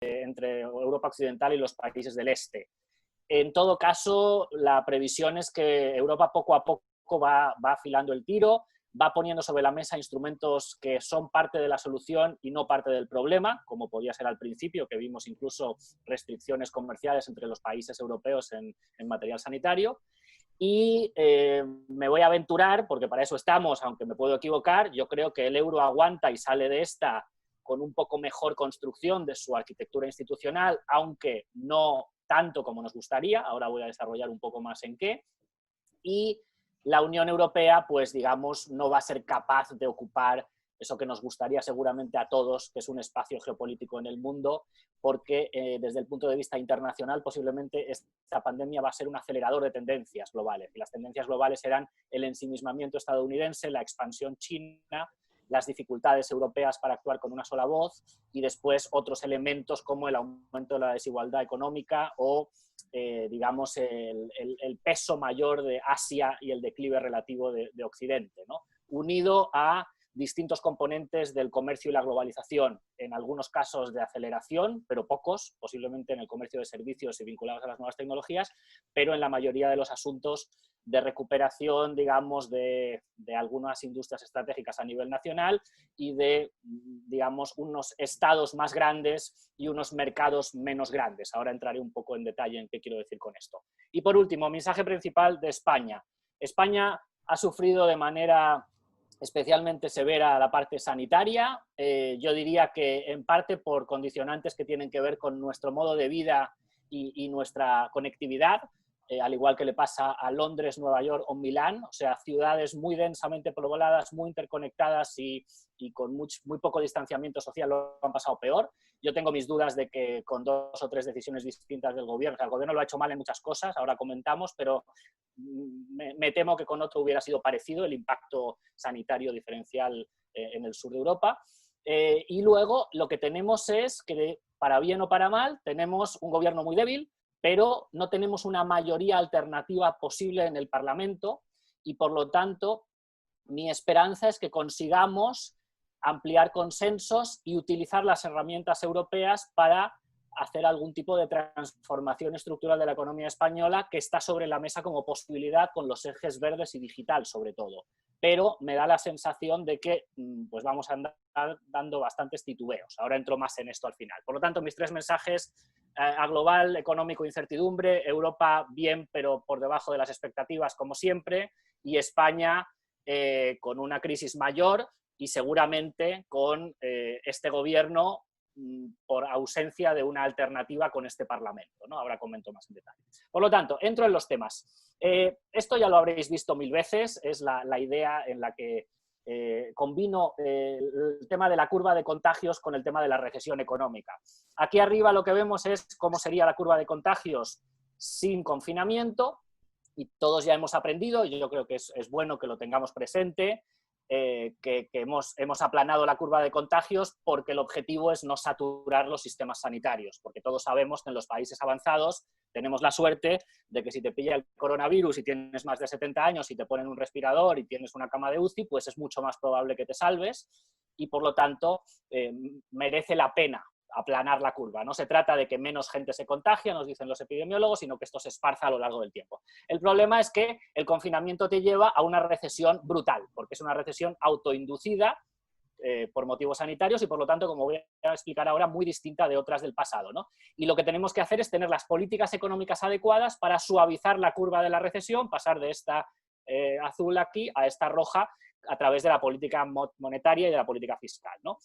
entre Europa Occidental y los países del Este. En todo caso, la previsión es que Europa poco a poco va afilando el tiro, va poniendo sobre la mesa instrumentos que son parte de la solución y no parte del problema, como podía ser al principio, que vimos incluso restricciones comerciales entre los países europeos en material sanitario. Y me voy a aventurar, porque para eso estamos, aunque me puedo equivocar, yo creo que el euro aguanta y sale de esta con un poco mejor construcción de su arquitectura institucional, aunque no tanto como nos gustaría. Ahora voy a desarrollar un poco más en qué. Y la Unión Europea, pues digamos, no va a ser capaz de ocupar eso que nos gustaría seguramente a todos, que es un espacio geopolítico en el mundo, porque desde el punto de vista internacional posiblemente esta pandemia va a ser un acelerador de tendencias globales. Y las tendencias globales serán el ensimismamiento estadounidense, la expansión china, las dificultades europeas para actuar con una sola voz y después otros elementos como el aumento de la desigualdad económica o digamos, el peso mayor de Asia y el declive relativo de Occidente, ¿no? Unido a distintos componentes del comercio y la globalización, en algunos casos de aceleración, pero pocos, posiblemente en el comercio de servicios y vinculados a las nuevas tecnologías, pero en la mayoría de los asuntos de recuperación, digamos, de algunas industrias estratégicas a nivel nacional y de, digamos, unos estados más grandes y unos mercados menos grandes. Ahora entraré un poco en detalle en qué quiero decir con esto. Y por último, mensaje principal de España. España ha sufrido de manera especialmente severa la parte sanitaria. Yo diría que en parte por condicionantes que tienen que ver con nuestro modo de vida y nuestra conectividad, al igual que le pasa a Londres, Nueva York o Milán, o sea, ciudades muy densamente pobladas, muy interconectadas y con muy poco distanciamiento social lo han pasado peor. Yo tengo mis dudas de que con 2 o 3 decisiones distintas del gobierno, o sea, el gobierno lo ha hecho mal en muchas cosas, ahora comentamos, pero me temo que con otro hubiera sido parecido el impacto sanitario diferencial en el sur de Europa. Y luego lo que tenemos es que, para bien o para mal, tenemos un gobierno muy débil, pero no tenemos una mayoría alternativa posible en el Parlamento y, por lo tanto, mi esperanza es que consigamos ampliar consensos y utilizar las herramientas europeas para hacer algún tipo de transformación estructural de la economía española que está sobre la mesa como posibilidad con los ejes verdes y digital, sobre todo. Pero me da la sensación de que pues vamos a andar dando bastantes titubeos. Ahora entro más en esto al final. Por lo tanto, mis 3 mensajes: a global, económico, incertidumbre; Europa bien, pero por debajo de las expectativas, como siempre; y España con una crisis mayor y seguramente con este gobierno por ausencia de una alternativa con este Parlamento, ¿no? Ahora comento más en detalle. Por lo tanto, entro en los temas. Esto ya lo habréis visto 1000 veces, es la idea en la que combino el tema de la curva de contagios con el tema de la recesión económica. Aquí arriba lo que vemos es cómo sería la curva de contagios sin confinamiento, y todos ya hemos aprendido, y yo creo que es bueno que lo tengamos presente, que hemos aplanado la curva de contagios porque el objetivo es no saturar los sistemas sanitarios, porque todos sabemos que en los países avanzados tenemos la suerte de que si te pilla el coronavirus y tienes más de 70 años y te ponen un respirador y tienes una cama de UCI, pues es mucho más probable que te salves y, por lo tanto, merece la pena aplanar la curva. No se trata de que menos gente se contagie, nos dicen los epidemiólogos, sino que esto se esparza a lo largo del tiempo. El problema es que el confinamiento te lleva a una recesión brutal, porque es una recesión autoinducida por motivos sanitarios y, por lo tanto, como voy a explicar ahora, muy distinta de otras del pasado, ¿no? Y lo que tenemos que hacer es tener las políticas económicas adecuadas para suavizar la curva de la recesión, pasar de esta azul aquí a esta roja a través de la política monetaria y de la política fiscal, ¿no?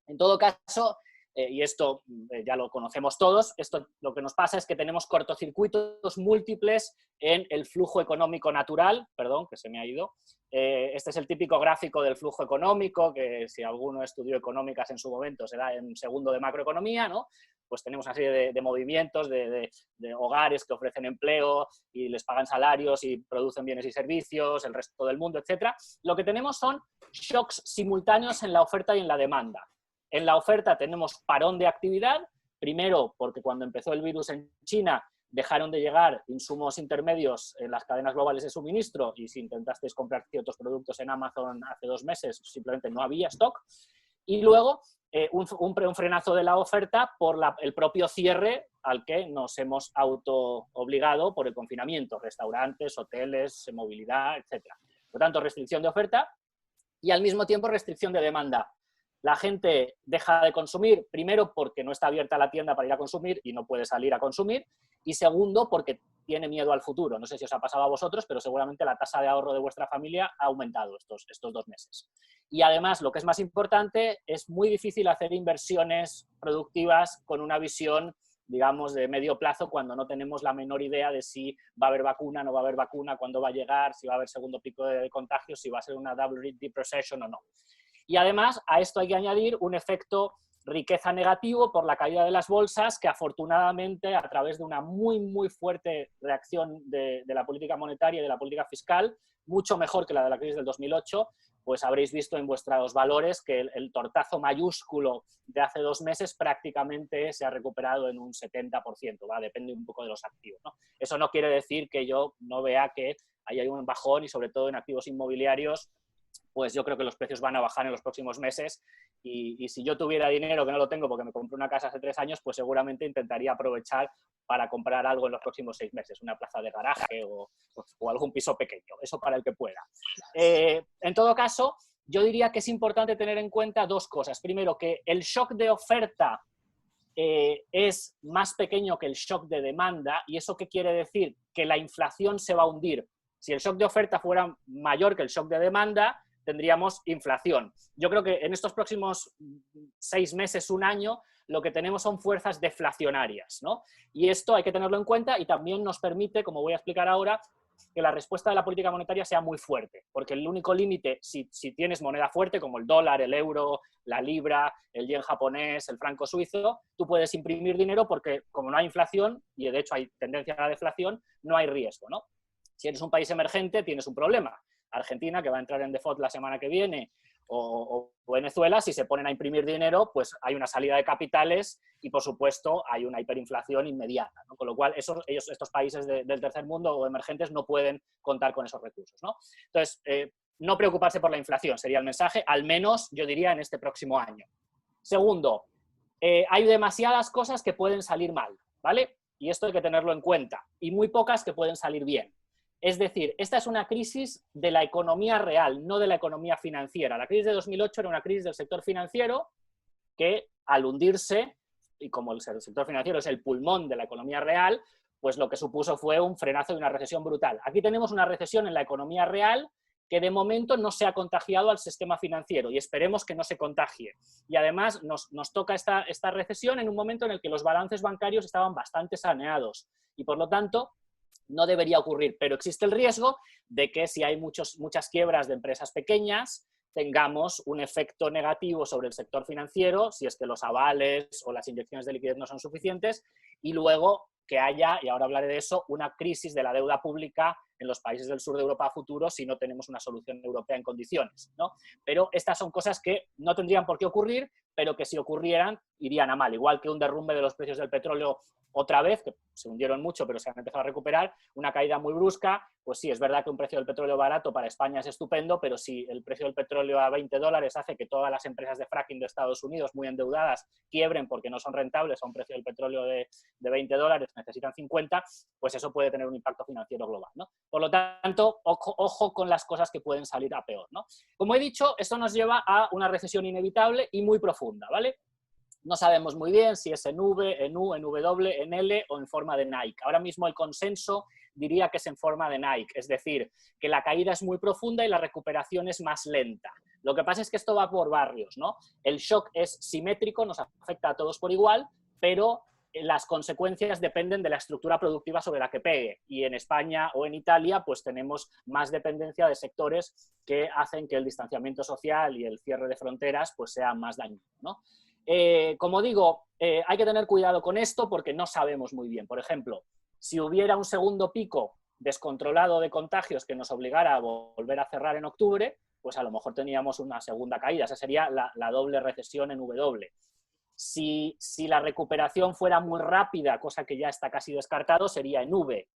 En todo caso, y esto ya lo conocemos todos, esto lo que nos pasa es que tenemos cortocircuitos múltiples en el flujo económico natural, perdón, que se me ha ido. Este es el típico gráfico del flujo económico, que si alguno estudió económicas en su momento será en segundo de macroeconomía, ¿no? Pues tenemos una serie de movimientos de hogares que ofrecen empleo y les pagan salarios y producen bienes y servicios, el resto del mundo, etc. Lo que tenemos son shocks simultáneos en la oferta y en la demanda. En la oferta tenemos parón de actividad, primero porque cuando empezó el virus en China dejaron de llegar insumos intermedios en las cadenas globales de suministro y si intentasteis comprar ciertos productos en Amazon hace 2 meses simplemente no había stock. Y luego un frenazo de la oferta por el propio cierre al que nos hemos auto-obligado por el confinamiento, restaurantes, hoteles, movilidad, etc. Por tanto, restricción de oferta y al mismo tiempo restricción de demanda. La gente deja de consumir, primero porque no está abierta la tienda para ir a consumir y no puede salir a consumir, y segundo porque tiene miedo al futuro. No sé si os ha pasado a vosotros, pero seguramente la tasa de ahorro de vuestra familia ha aumentado estos 2 meses. Y además, lo que es más importante, es muy difícil hacer inversiones productivas con una visión, digamos, de medio plazo, cuando no tenemos la menor idea de si va a haber vacuna, no va a haber vacuna, cuándo va a llegar, si va a haber segundo pico de contagios, si va a ser una double deep recession o no. Y además, a esto hay que añadir un efecto riqueza negativo por la caída de las bolsas, que afortunadamente, a través de una muy fuerte reacción de la política monetaria y de la política fiscal, mucho mejor que la de la crisis del 2008, pues habréis visto en vuestros valores que el tortazo mayúsculo de hace 2 meses prácticamente se ha recuperado en un 70%, ¿va? Depende un poco de los activos, ¿no? Eso no quiere decir que yo no vea que ahí hay un bajón, y sobre todo en activos inmobiliarios, pues yo creo que los precios van a bajar en los próximos meses, y si yo tuviera dinero, que no lo tengo porque me compré una casa hace 3 años, pues seguramente intentaría aprovechar para comprar algo en los próximos 6 meses, una plaza de garaje o algún piso pequeño, eso para el que pueda. En todo caso, yo diría que es importante tener en cuenta 2 cosas. Primero, que el shock de oferta es más pequeño que el shock de demanda. ¿Y eso qué quiere decir? Que la inflación se va a hundir. Si el shock de oferta fuera mayor que el shock de demanda, tendríamos inflación. Yo creo que en estos próximos 6 meses, 1 año, lo que tenemos son fuerzas deflacionarias, ¿no? Y esto hay que tenerlo en cuenta, y también nos permite, como voy a explicar ahora, que la respuesta de la política monetaria sea muy fuerte, porque el único límite, si tienes moneda fuerte como el dólar, el euro, la libra, el yen japonés, el franco suizo, tú puedes imprimir dinero porque como no hay inflación, y de hecho hay tendencia a la deflación, no hay riesgo, ¿no? Si eres un país emergente, tienes un problema. Argentina, que va a entrar en default la semana que viene, o Venezuela, si se ponen a imprimir dinero, pues hay una salida de capitales y, por supuesto, hay una hiperinflación inmediata, ¿no? Con lo cual, estos países del tercer mundo o emergentes no pueden contar con esos recursos, ¿no? Entonces, no preocuparse por la inflación sería el mensaje, al menos, yo diría, en este próximo año. Segundo, hay demasiadas cosas que pueden salir mal, ¿vale? Y esto hay que tenerlo en cuenta, y muy pocas que pueden salir bien. Es decir, esta es una crisis de la economía real, no de la economía financiera. La crisis de 2008 era una crisis del sector financiero que, al hundirse, y como el sector financiero es el pulmón de la economía real, pues lo que supuso fue un frenazo y una recesión brutal. Aquí tenemos una recesión en la economía real que de momento no se ha contagiado al sistema financiero, y esperemos que no se contagie. Y además nos toca esta recesión en un momento en el que los balances bancarios estaban bastante saneados, y por lo tanto no debería ocurrir, pero existe el riesgo de que si hay muchas quiebras de empresas pequeñas, tengamos un efecto negativo sobre el sector financiero, si es que los avales o las inyecciones de liquidez no son suficientes, y luego que haya, y ahora hablaré de eso, una crisis de la deuda pública en los países del sur de Europa a futuro si no tenemos una solución europea en condiciones, ¿no? Pero estas son cosas que no tendrían por qué ocurrir, pero que si ocurrieran irían a mal, igual que un derrumbe de los precios del petróleo otra vez, que se hundieron mucho pero se han empezado a recuperar, una caída muy brusca. Pues sí, es verdad que un precio del petróleo barato para España es estupendo, pero si el precio del petróleo a $20 hace que todas las empresas de fracking de Estados Unidos, muy endeudadas, quiebren porque no son rentables a un precio del petróleo de $20, necesitan 50, pues eso puede tener un impacto financiero global, ¿no? Por lo tanto, ojo con las cosas que pueden salir a peor, ¿no? Como he dicho, esto nos lleva a una recesión inevitable y muy profunda, ¿vale? No sabemos muy bien si es en V, en U, en W, en L o en forma de Nike. Ahora mismo el consenso diría que es en forma de Nike, es decir, que la caída es muy profunda y la recuperación es más lenta. Lo que pasa es que esto va por barrios, ¿no? El shock es simétrico, nos afecta a todos por igual, pero las consecuencias dependen de la estructura productiva sobre la que pegue. Y en España o en Italia, pues tenemos más dependencia de sectores que hacen que el distanciamiento social y el cierre de fronteras pues sea más dañino, ¿no? Como digo, hay que tener cuidado con esto porque no sabemos muy bien. Por ejemplo, si hubiera un segundo pico descontrolado de contagios que nos obligara a volver a cerrar en octubre, pues a lo mejor teníamos una segunda caída. Esa sería la doble recesión en W. Si la recuperación fuera muy rápida, cosa que ya está casi descartado, sería en V.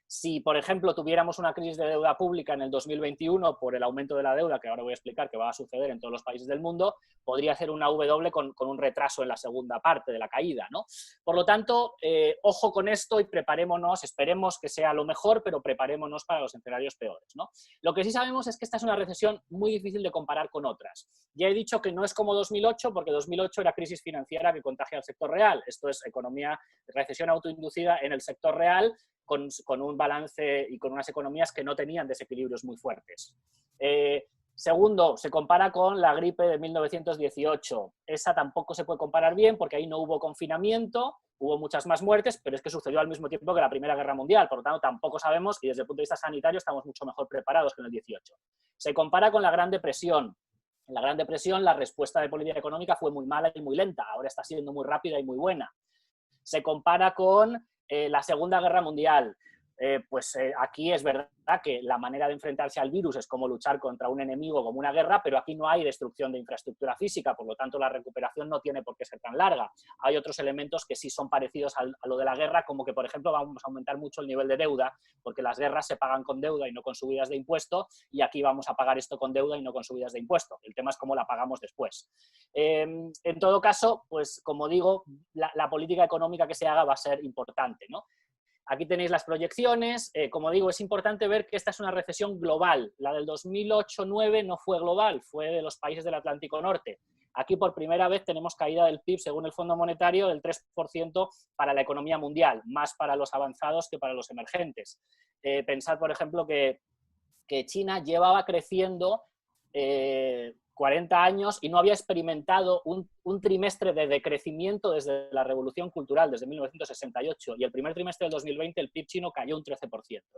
Si, por ejemplo, tuviéramos una crisis de deuda pública en el 2021 por el aumento de la deuda, que ahora voy a explicar que va a suceder en todos los países del mundo, podría ser una W con un retraso en la segunda parte de la caída, ¿no? Por lo tanto, ojo con esto y preparémonos, esperemos que sea lo mejor, pero preparémonos para los escenarios peores, ¿no? Lo que sí sabemos es que esta es una recesión muy difícil de comparar con otras. Ya he dicho que no es como 2008, porque 2008 era crisis financiera que contagia al sector real. Esto es recesión autoinducida en el sector real, con un balance y con unas economías que no tenían desequilibrios muy fuertes. Segundo, se compara con la gripe de 1918. Esa tampoco se puede comparar bien porque ahí no hubo confinamiento, hubo muchas más muertes, pero es que sucedió al mismo tiempo que la Primera Guerra Mundial, por lo tanto tampoco sabemos y desde el punto de vista sanitario estamos mucho mejor preparados que en el 18. Se compara con la Gran Depresión. En la Gran Depresión la respuesta de política económica fue muy mala y muy lenta, ahora está siendo muy rápida y muy buena. Se compara con la Segunda Guerra Mundial. Aquí es verdad que la manera de enfrentarse al virus es como luchar contra un enemigo, como una guerra, pero aquí no hay destrucción de infraestructura física, por lo tanto la recuperación no tiene por qué ser tan larga. Hay otros elementos que sí son parecidos a lo de la guerra, como que, por ejemplo, vamos a aumentar mucho el nivel de deuda, porque las guerras se pagan con deuda y no con subidas de impuesto, y aquí vamos a pagar esto con deuda y no con subidas de impuesto. El tema es cómo la pagamos después. En todo caso, pues como digo, la política económica que se haga va a ser importante, ¿no? Aquí tenéis las proyecciones. Como digo, es importante ver que esta es una recesión global. La del 2008-9 no fue global, fue de los países del Atlántico Norte. Aquí por primera vez tenemos caída del PIB, según el Fondo Monetario, del 3% para la economía mundial, más para los avanzados que para los emergentes. Pensad, por ejemplo, que China llevaba creciendo 40 años y no había experimentado un trimestre de decrecimiento desde la Revolución Cultural, desde 1968, y el primer trimestre del 2020 el PIB chino cayó un 13%,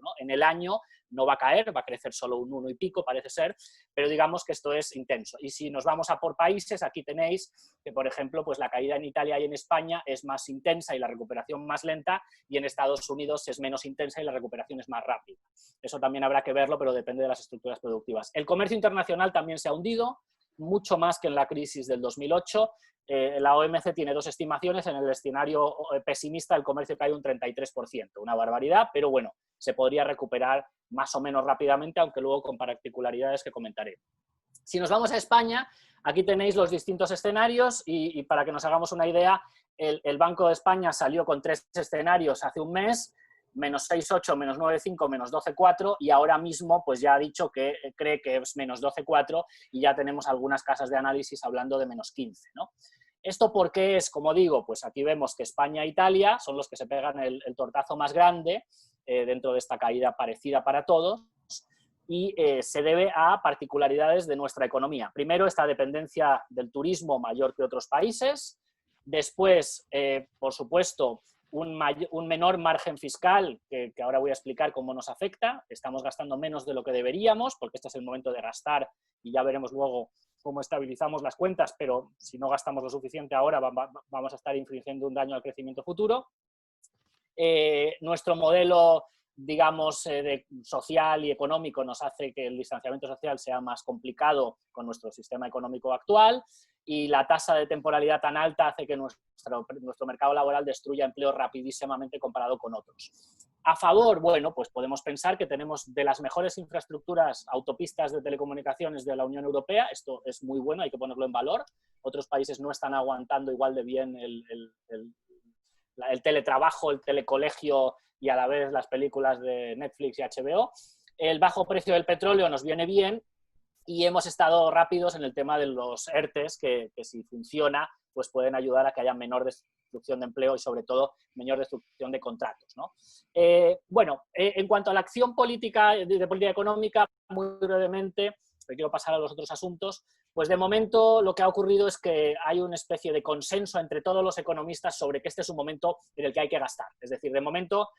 ¿no? En el año no va a caer, va a crecer solo un 1 y pico, parece ser, pero digamos que esto es intenso. Y si nos vamos a por países, aquí tenéis que, por ejemplo, pues la caída en Italia y en España es más intensa y la recuperación más lenta, y en Estados Unidos es menos intensa y la recuperación es más rápida. Eso también habrá que verlo, pero depende de las estructuras productivas. El comercio internacional también se ha hundido, mucho más que en la crisis del 2008. La OMC tiene dos estimaciones. En el escenario pesimista el comercio cae un 33%, una barbaridad, pero bueno, se podría recuperar más o menos rápidamente, aunque luego con particularidades que comentaré. Si nos vamos a España, aquí tenéis los distintos escenarios y para que nos hagamos una idea, el Banco de España salió con 3 escenarios hace un mes, menos 6,8, menos 9,5, menos 12,4, y ahora mismo pues ya ha dicho que cree que es menos 12,4 y ya tenemos algunas casas de análisis hablando de menos 15, ¿no? ¿Esto por qué es? Como digo, pues aquí vemos que España e Italia son los que se pegan el tortazo más grande dentro de esta caída parecida para todos, y se debe a particularidades de nuestra economía. Primero, esta dependencia del turismo mayor que otros países. Después, por supuesto, un menor margen fiscal, que ahora voy a explicar cómo nos afecta. Estamos gastando menos de lo que deberíamos, porque este es el momento de gastar y ya veremos luego cómo estabilizamos las cuentas, pero si no gastamos lo suficiente ahora vamos a estar infligiendo un daño al crecimiento futuro. Nuestro modelo, digamos, social y económico nos hace que el distanciamiento social sea más complicado con nuestro sistema económico actual, y la tasa de temporalidad tan alta hace que nuestro mercado laboral destruya empleo rapidísimamente comparado con otros. A favor, bueno, pues podemos pensar que tenemos de las mejores infraestructuras, autopistas de telecomunicaciones de la Unión Europea. Esto es muy bueno, hay que ponerlo en valor. Otros países no están aguantando igual de bien el teletrabajo, el telecolegio y a la vez las películas de Netflix y HBO. El bajo precio del petróleo nos viene bien y hemos estado rápidos en el tema de los ERTEs, que si funciona, pues pueden ayudar a que haya menor destrucción de empleo y sobre todo menor destrucción de contratos, ¿no? En cuanto a la acción política, de política económica, muy brevemente, quiero pasar a los otros asuntos. Pues de momento lo que ha ocurrido es que hay una especie de consenso entre todos los economistas sobre que este es un momento en el que hay que gastar. Es decir, de momento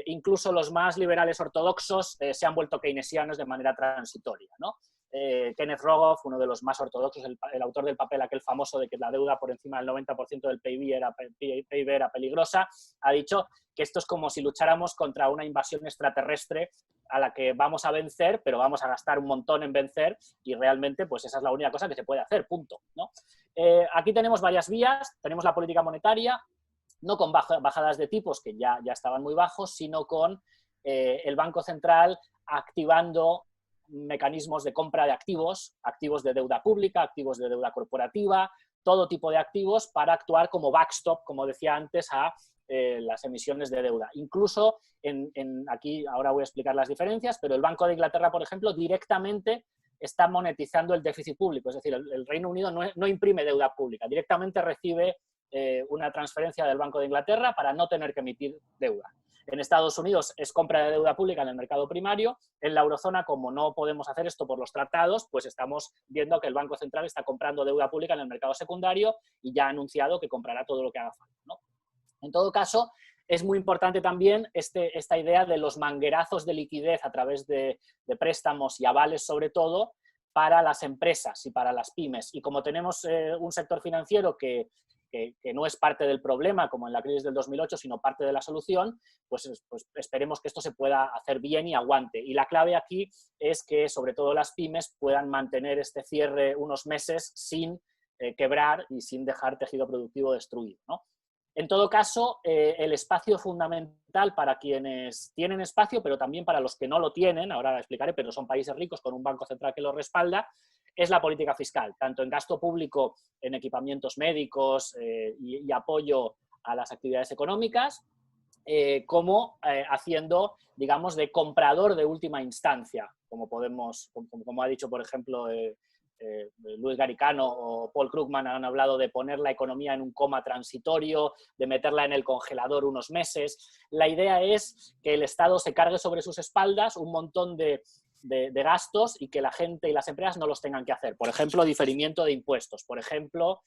incluso los más liberales ortodoxos se han vuelto keynesianos de manera transitoria, ¿no? Kenneth Rogoff, uno de los más ortodoxos, el autor del papel aquel famoso de que la deuda por encima del 90% del PIB era peligrosa, ha dicho que esto es como si lucháramos contra una invasión extraterrestre a la que vamos a vencer, pero vamos a gastar un montón en vencer, y realmente pues esa es la única cosa que se puede hacer, punto, ¿no? Aquí tenemos varias vías. Tenemos la política monetaria, no con bajadas de tipos, que ya estaban muy bajos, sino con el Banco Central activando mecanismos de compra de activos, activos de deuda pública, activos de deuda corporativa, todo tipo de activos para actuar como backstop, como decía antes, a las emisiones de deuda. Incluso, aquí ahora voy a explicar las diferencias, pero el Banco de Inglaterra, por ejemplo, directamente está monetizando el déficit público, es decir, el Reino Unido no imprime deuda pública, directamente recibe una transferencia del Banco de Inglaterra para no tener que emitir deuda. En Estados Unidos es compra de deuda pública en el mercado primario. En la eurozona, como no podemos hacer esto por los tratados, pues estamos viendo que el Banco Central está comprando deuda pública en el mercado secundario y ya ha anunciado que comprará todo lo que haga falta, ¿no? En todo caso, es muy importante también esta idea de los manguerazos de liquidez a través de préstamos y avales, sobre todo, para las empresas y para las pymes. Y como tenemos un sector financiero que no es parte del problema, como en la crisis del 2008, sino parte de la solución, pues esperemos que esto se pueda hacer bien y aguante. Y la clave aquí es que, sobre todo, las pymes puedan mantener este cierre unos meses sin quebrar y sin dejar tejido productivo destruido, ¿no? En todo caso, el espacio fundamental para quienes tienen espacio, pero también para los que no lo tienen, ahora explicaré, pero son países ricos con un banco central que los respalda, es la política fiscal, tanto en gasto público, en equipamientos médicos y apoyo a las actividades económicas, como haciendo, digamos, de comprador de última instancia, como ha dicho, por ejemplo, Luis Garicano o Paul Krugman han hablado de poner la economía en un coma transitorio, de meterla en el congelador unos meses. La idea es que el Estado se cargue sobre sus espaldas un montón de gastos y que la gente y las empresas no los tengan que hacer. Por ejemplo, diferimiento de impuestos. Por ejemplo,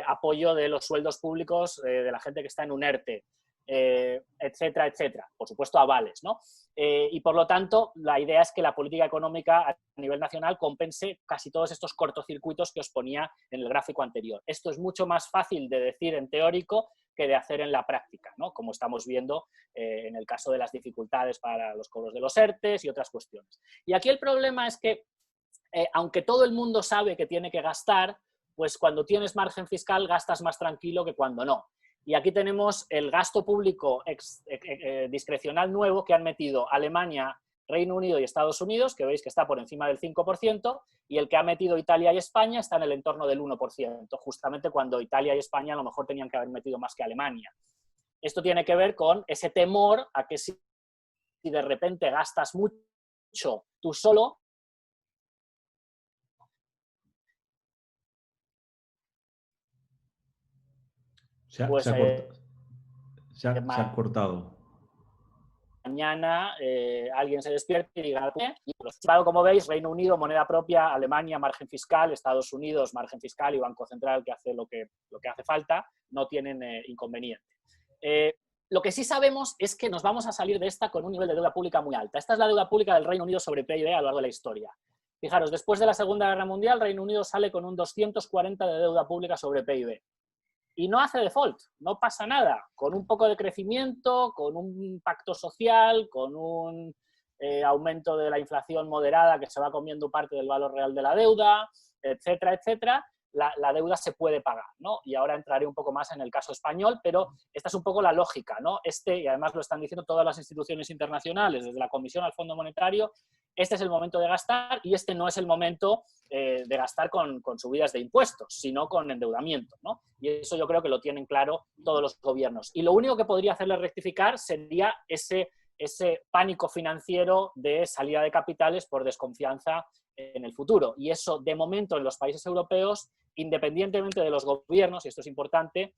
apoyo de los sueldos públicos de la gente que está en un ERTE. Etcétera, etcétera. Por supuesto, avales, ¿no? Y por lo tanto, la idea es que la política económica a nivel nacional compense casi todos estos cortocircuitos que os ponía en el gráfico anterior. Esto es mucho más fácil de decir en teórico que de hacer en la práctica, ¿no? Como estamos viendo en el caso de las dificultades para los cobros de los ERTES y otras cuestiones. Y aquí el problema es que, aunque todo el mundo sabe que tiene que gastar, pues cuando tienes margen fiscal gastas más tranquilo que cuando no. Y aquí tenemos el gasto público discrecional nuevo que han metido Alemania, Reino Unido y Estados Unidos, que veis que está por encima del 5%, y el que ha metido Italia y España está en el entorno del 1%, justamente cuando Italia y España a lo mejor tenían que haber metido más que Alemania. Esto tiene que ver con ese temor a que si de repente gastas mucho tú solo, pues se ha cortado. Mañana alguien se despierte y diga, y como veis, Reino Unido, moneda propia, Alemania, margen fiscal, Estados Unidos, margen fiscal y Banco Central que hace lo que hace falta, no tienen inconveniente. Lo que sí sabemos es que nos vamos a salir de esta con un nivel de deuda pública muy alta. Esta es la deuda pública del Reino Unido sobre PIB a lo largo de la historia. Fijaros, después de la Segunda Guerra Mundial, Reino Unido sale con un 240 de deuda pública sobre PIB. Y no hace default, no pasa nada, con un poco de crecimiento, con un pacto social, con un aumento de la inflación moderada que se va comiendo parte del valor real de la deuda, etcétera, etcétera, la deuda se puede pagar, ¿no? Y ahora entraré un poco más en el caso español, pero esta es un poco la lógica, ¿no? Y además lo están diciendo todas las instituciones internacionales, desde la Comisión al Fondo Monetario, este es el momento de gastar y este no es el momento de gastar con subidas de impuestos, sino con endeudamiento, ¿no? Y eso yo creo que lo tienen claro todos los gobiernos. Y lo único que podría hacerle rectificar sería ese pánico financiero de salida de capitales por desconfianza en el futuro. Y eso, de momento, en los países europeos, independientemente de los gobiernos, y esto es importante,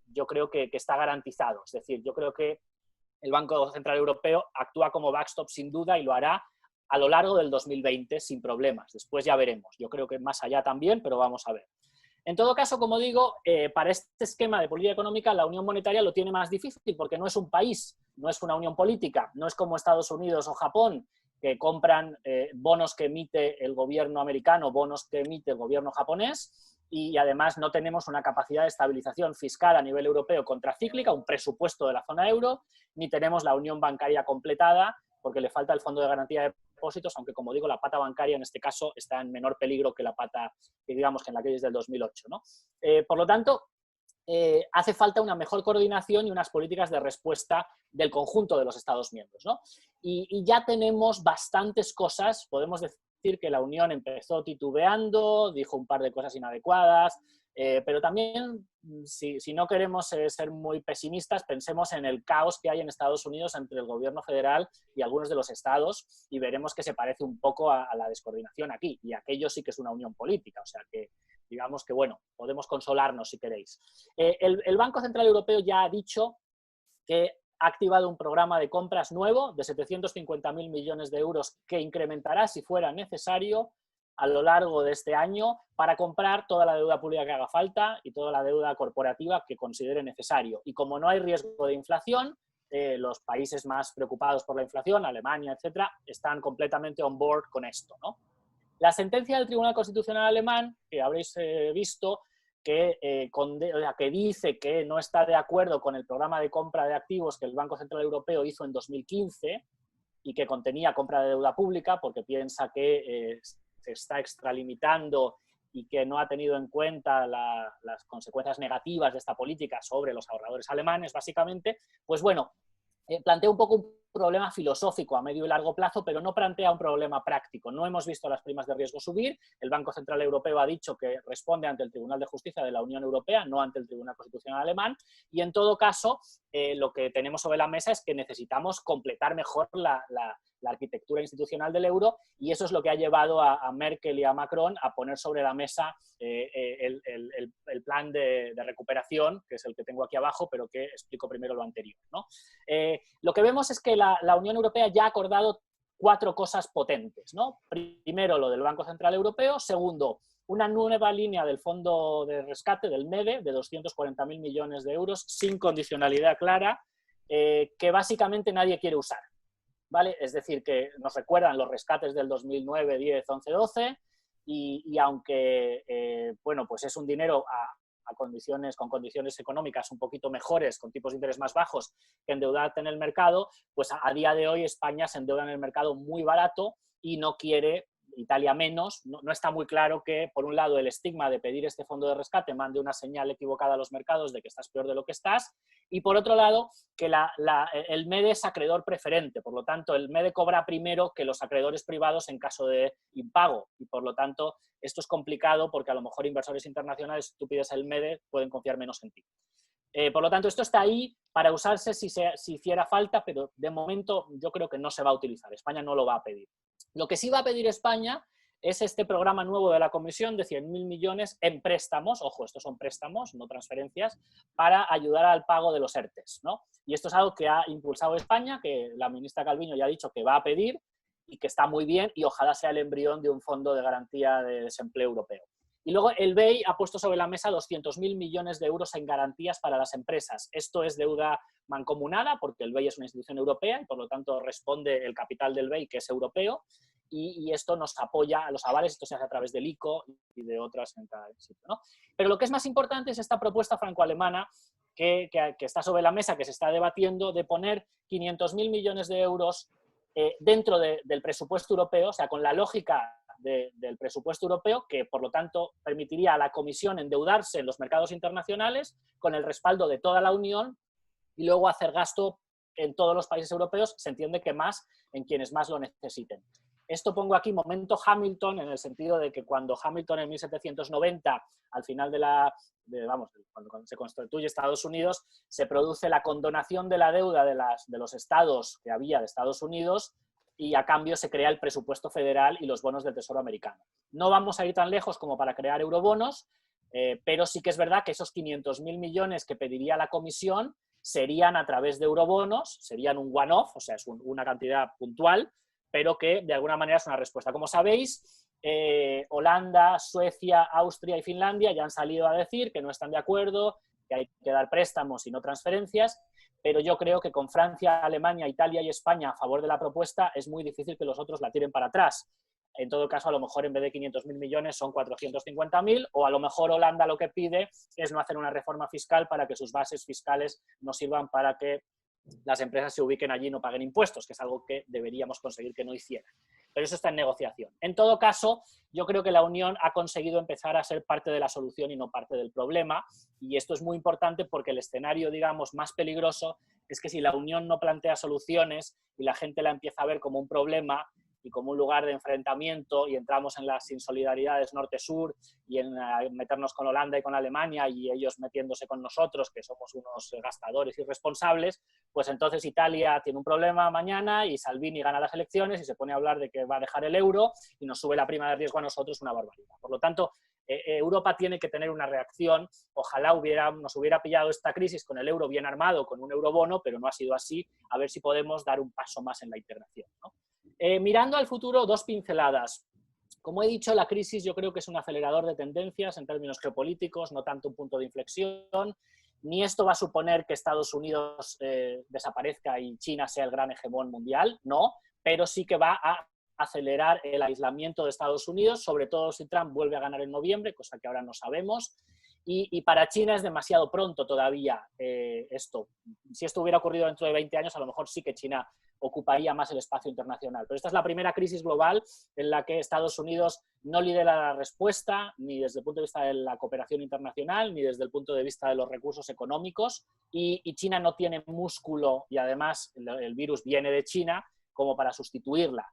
yo creo que está garantizado. Es decir, yo creo que el Banco Central Europeo actúa como backstop sin duda y lo hará a lo largo del 2020 sin problemas. Después ya veremos. Yo creo que más allá también, pero vamos a ver. En todo caso, como digo, para este esquema de política económica la Unión Monetaria lo tiene más difícil porque no es un país, no es una unión política, no es como Estados Unidos o Japón, que compran bonos que emite el gobierno americano, bonos que emite el gobierno japonés, y además no tenemos una capacidad de estabilización fiscal a nivel europeo contracíclica, un presupuesto de la zona euro, ni tenemos la unión bancaria completada, porque le falta el fondo de garantía de depósitos, aunque como digo, la pata bancaria en este caso está en menor peligro que la pata, digamos, que en la crisis del 2008, ¿no? Por lo tanto, hace falta una mejor coordinación y unas políticas de respuesta del conjunto de los Estados miembros, ¿no? Y ya tenemos bastantes cosas. Podemos decir que la Unión empezó titubeando, dijo un par de cosas inadecuadas, pero también, si no queremos ser muy pesimistas, pensemos en el caos que hay en Estados Unidos entre el gobierno federal y algunos de los estados, y veremos que se parece un poco a la descoordinación aquí, y aquello sí que es una unión política, o sea que digamos que, bueno, podemos consolarnos si queréis. El Banco Central Europeo ya ha dicho que ha activado un programa de compras nuevo de 750.000 millones de euros que incrementará, si fuera necesario, a lo largo de este año para comprar toda la deuda pública que haga falta y toda la deuda corporativa que considere necesario. Y como no hay riesgo de inflación, los países más preocupados por la inflación, Alemania, etcétera, están completamente on board con esto, ¿no? La sentencia del Tribunal Constitucional alemán, que habréis visto, que dice que no está de acuerdo con el programa de compra de activos que el Banco Central Europeo hizo en 2015 y que contenía compra de deuda pública porque piensa que se está extralimitando y que no ha tenido en cuenta las consecuencias negativas de esta política sobre los ahorradores alemanes, básicamente, pues bueno, plantea un poco un problema filosófico a medio y largo plazo, pero no plantea un problema práctico. No hemos visto las primas de riesgo subir. El Banco Central Europeo ha dicho que responde ante el Tribunal de Justicia de la Unión Europea, no ante el Tribunal Constitucional alemán, y en todo caso, lo que tenemos sobre la mesa es que necesitamos completar mejor la arquitectura institucional del euro, y eso es lo que ha llevado a Merkel y a Macron a poner sobre la mesa el plan de recuperación, que es el que tengo aquí abajo, pero que explico primero lo anterior, ¿no? Lo que vemos es que la Unión Europea ya ha acordado 4 cosas potentes, ¿no? Primero, lo del Banco Central Europeo. Segundo, una nueva línea del Fondo de Rescate, del MEDE, de 240.000 millones de euros, sin condicionalidad clara, que básicamente nadie quiere usar, ¿vale? Es decir, que nos recuerdan los rescates del 2009, 10, 11, 12, y aunque, bueno, pues es un dinero con condiciones económicas un poquito mejores, con tipos de interés más bajos que endeudarte en el mercado, pues a día de hoy España se endeuda en el mercado muy barato y no quiere, Italia menos, no está muy claro que, por un lado, el estigma de pedir este fondo de rescate mande una señal equivocada a los mercados de que estás peor de lo que estás, y por otro lado, que el MEDE es acreedor preferente, por lo tanto, el MEDE cobra primero que los acreedores privados en caso de impago, y por lo tanto, esto es complicado porque a lo mejor inversores internacionales, si tú pides el MEDE, pueden confiar menos en ti. Por lo tanto, esto está ahí para usarse si hiciera falta, pero de momento yo creo que no se va a utilizar. España no lo va a pedir. Lo que sí va a pedir España es este programa nuevo de la Comisión de 100.000 millones en préstamos, ojo, estos son préstamos, no transferencias, para ayudar al pago de los ERTEs, ¿no? Y esto es algo que ha impulsado España, que la ministra Calviño ya ha dicho que va a pedir y que está muy bien, y ojalá sea el embrión de un fondo de garantía de desempleo europeo. Y luego el BEI ha puesto sobre la mesa 200.000 millones de euros en garantías para las empresas. Esto es deuda mancomunada porque el BEI es una institución europea y por lo tanto responde el capital del BEI, que es europeo, y esto nos apoya a los avales. Esto se hace a través del ICO y de otras en cada sitio, ¿no? Pero lo que es más importante es esta propuesta franco-alemana que está sobre la mesa, que se está debatiendo, de poner 500.000 millones de euros dentro del presupuesto europeo, o sea, con la lógica del presupuesto europeo, que por lo tanto permitiría a la Comisión endeudarse en los mercados internacionales con el respaldo de toda la Unión y luego hacer gasto en todos los países europeos, se entiende que más en quienes más lo necesiten. Esto pongo aquí momento Hamilton, en el sentido de que cuando Hamilton en 1790, al final cuando se constituye Estados Unidos, se produce la condonación de la deuda de los estados que había de Estados Unidos, y a cambio se crea el presupuesto federal y los bonos del Tesoro americano. No vamos a ir tan lejos como para crear eurobonos, pero sí que es verdad que esos 500.000 millones que pediría la Comisión serían a través de eurobonos, serían un one-off, o sea, es una cantidad puntual, pero que de alguna manera es una respuesta. Como sabéis, Holanda, Suecia, Austria y Finlandia ya han salido a decir que no están de acuerdo, que hay que dar préstamos y no transferencias, pero yo creo que con Francia, Alemania, Italia y España a favor de la propuesta es muy difícil que los otros la tiren para atrás. En todo caso, a lo mejor en vez de 500.000 millones son 450.000, o a lo mejor Holanda lo que pide es no hacer una reforma fiscal para que sus bases fiscales no sirvan para que las empresas se ubiquen allí y no paguen impuestos, que es algo que deberíamos conseguir que no hicieran. pero eso está en negociación. En todo caso, yo creo que la Unión ha conseguido empezar a ser parte de la solución y no parte del problema, y esto es muy importante porque el escenario, digamos, más peligroso es que si la Unión no plantea soluciones y la gente la empieza a ver como un problema y como un lugar de enfrentamiento, y entramos en las insolidaridades norte-sur y en meternos con Holanda y con Alemania y ellos metiéndose con nosotros, que somos unos gastadores irresponsables, pues entonces Italia tiene un problema mañana y Salvini gana las elecciones y se pone a hablar de que va a dejar el euro y nos sube la prima de riesgo a nosotros una barbaridad. Por lo tanto, Europa tiene que tener una reacción. Ojalá nos hubiera pillado esta crisis con el euro bien armado, con un eurobono, pero no ha sido así. A ver si podemos dar un paso más en la integración, ¿no? Mirando al futuro, dos pinceladas. Como he dicho, la crisis yo creo que es un acelerador de tendencias en términos geopolíticos, no tanto un punto de inflexión. Ni esto va a suponer que Estados Unidos desaparezca y China sea el gran hegemón mundial, no, pero sí que va a acelerar el aislamiento de Estados Unidos, sobre todo si Trump vuelve a ganar en noviembre, cosa que ahora no sabemos. Y para China es demasiado pronto todavía esto. Si esto hubiera ocurrido dentro de 20 años, a lo mejor sí que China ocuparía más el espacio internacional. Pero esta es la primera crisis global en la que Estados Unidos no lidera la respuesta, ni desde el punto de vista de la cooperación internacional, ni desde el punto de vista de los recursos económicos, y China no tiene músculo, y además el virus viene de China, como para sustituirla.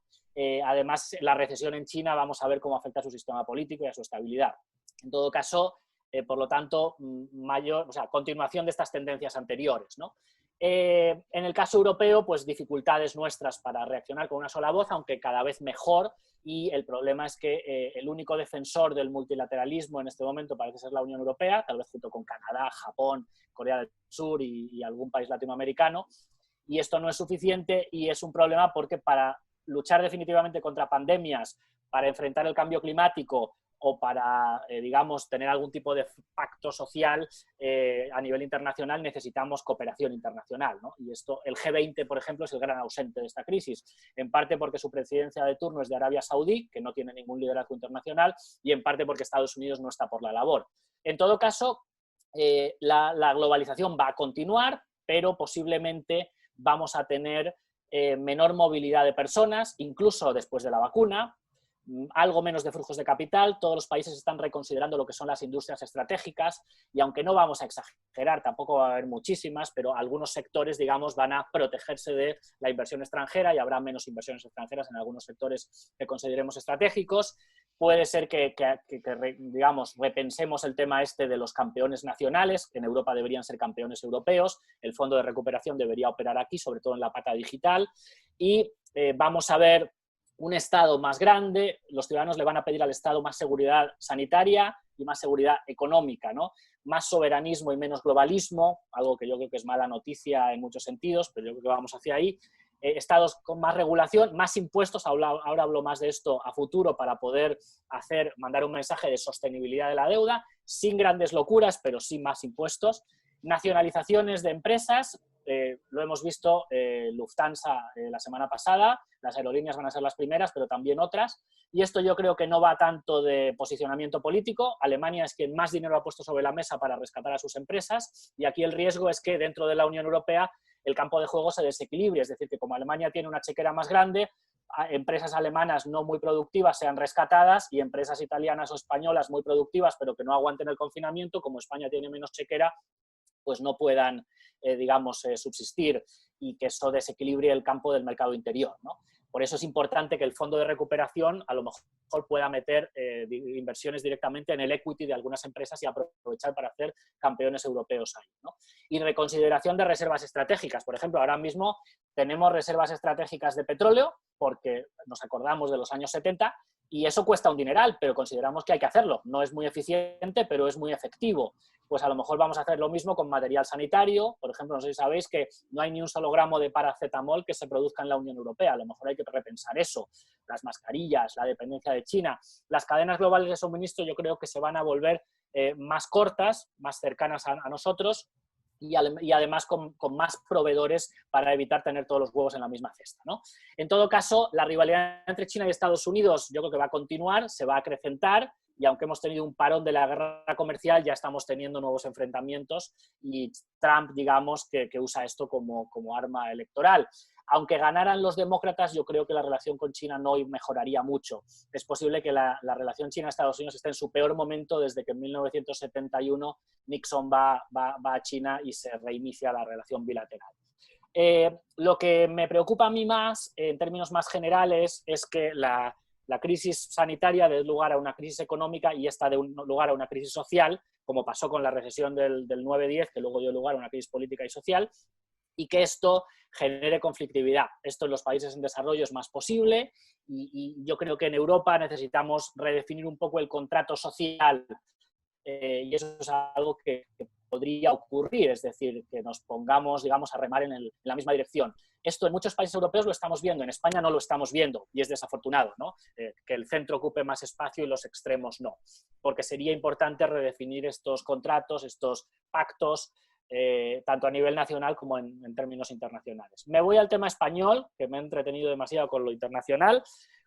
Además, la recesión en China vamos a ver cómo afecta a su sistema político y a su estabilidad. En todo caso, por lo tanto, continuación de estas tendencias anteriores, ¿no? En el caso europeo, pues dificultades nuestras para reaccionar con una sola voz, aunque cada vez mejor, y el problema es que el único defensor del multilateralismo en este momento parece ser la Unión Europea, tal vez junto con Canadá, Japón, Corea del Sur y algún país latinoamericano, y esto no es suficiente y es un problema porque para luchar definitivamente contra pandemias, para enfrentar el cambio climático o para, digamos, tener algún tipo de pacto social a nivel internacional, necesitamos cooperación internacional, ¿no? Y esto, el G20, por ejemplo, es el gran ausente de esta crisis, en parte porque su presidencia de turno es de Arabia Saudí, que no tiene ningún liderazgo internacional, y en parte porque Estados Unidos no está por la labor. En todo caso, la globalización va a continuar, pero posiblemente vamos a tener menor movilidad de personas, incluso después de la vacuna, algo menos de flujos de capital. Todos los países están reconsiderando lo que son las industrias estratégicas y aunque no vamos a exagerar, tampoco va a haber muchísimas, pero algunos sectores, digamos, van a protegerse de la inversión extranjera y habrá menos inversiones extranjeras en algunos sectores que consideremos estratégicos. Puede ser que digamos, repensemos el tema este de los campeones nacionales, que en Europa deberían ser campeones europeos. El Fondo de Recuperación debería operar aquí, sobre todo en la pata digital. Y vamos a ver un Estado más grande. Los ciudadanos le van a pedir al Estado más seguridad sanitaria y más seguridad económica, ¿no? Más soberanismo y menos globalismo, algo que yo creo que es mala noticia en muchos sentidos, pero yo creo que vamos hacia ahí. Estados con más regulación, más impuestos, ahora hablo más de esto a futuro para poder mandar un mensaje de sostenibilidad de la deuda, sin grandes locuras, pero sí más impuestos. Nacionalizaciones de empresas, lo hemos visto, Lufthansa la semana pasada, las aerolíneas van a ser las primeras, pero también otras, y esto yo creo que no va tanto de posicionamiento político. Alemania es quien más dinero ha puesto sobre la mesa para rescatar a sus empresas, y aquí el riesgo es que dentro de la Unión Europea el campo de juego se desequilibre, es decir, que como Alemania tiene una chequera más grande, empresas alemanas no muy productivas sean rescatadas y empresas italianas o españolas muy productivas pero que no aguanten el confinamiento, como España tiene menos chequera, pues no puedan, digamos, subsistir y que eso desequilibre el campo del mercado interior, ¿no? Por eso es importante que el Fondo de Recuperación a lo mejor pueda meter inversiones directamente en el equity de algunas empresas y aprovechar para hacer campeones europeos ahí, ¿no? Y reconsideración de reservas estratégicas. Por ejemplo, ahora mismo tenemos reservas estratégicas de petróleo porque nos acordamos de los años 70 y eso cuesta un dineral, pero consideramos que hay que hacerlo. No es muy eficiente, pero es muy efectivo. Pues a lo mejor vamos a hacer lo mismo con material sanitario. Por ejemplo, no sé si sabéis que no hay ni un solo gramo de paracetamol que se produzca en la Unión Europea. A lo mejor hay que repensar eso. Las mascarillas, la dependencia de China. Las cadenas globales de suministro yo creo que se van a volver más cortas, más cercanas a nosotros y además con más proveedores para evitar tener todos los huevos en la misma cesta, ¿no? En todo caso, la rivalidad entre China y Estados Unidos yo creo que va a continuar, se va a acrecentar, y aunque hemos tenido un parón de la guerra comercial, ya estamos teniendo nuevos enfrentamientos y Trump, digamos, que usa esto como arma electoral. Aunque ganaran los demócratas, yo creo que la relación con China no mejoraría mucho. Es posible que la relación China-Estados Unidos esté en su peor momento desde que en 1971 Nixon va a China y se reinicia la relación bilateral. Lo que me preocupa a mí más, en términos más generales, es que la crisis sanitaria dé lugar a una crisis económica y esta dé lugar a una crisis social, como pasó con la recesión del 9-10, que luego dio lugar a una crisis política y social, y que esto genere conflictividad. Esto en los países en desarrollo es más posible y yo creo que en Europa necesitamos redefinir un poco el contrato social y eso es algo que podría ocurrir, es decir, que nos pongamos, digamos, a remar en la misma dirección. Esto en muchos países europeos lo estamos viendo, en España no lo estamos viendo y es desafortunado, ¿no? Que el centro ocupe más espacio y los extremos no, porque sería importante redefinir estos contratos, estos pactos, tanto a nivel nacional como en términos internacionales. Me voy al tema español, que me he entretenido demasiado con lo internacional.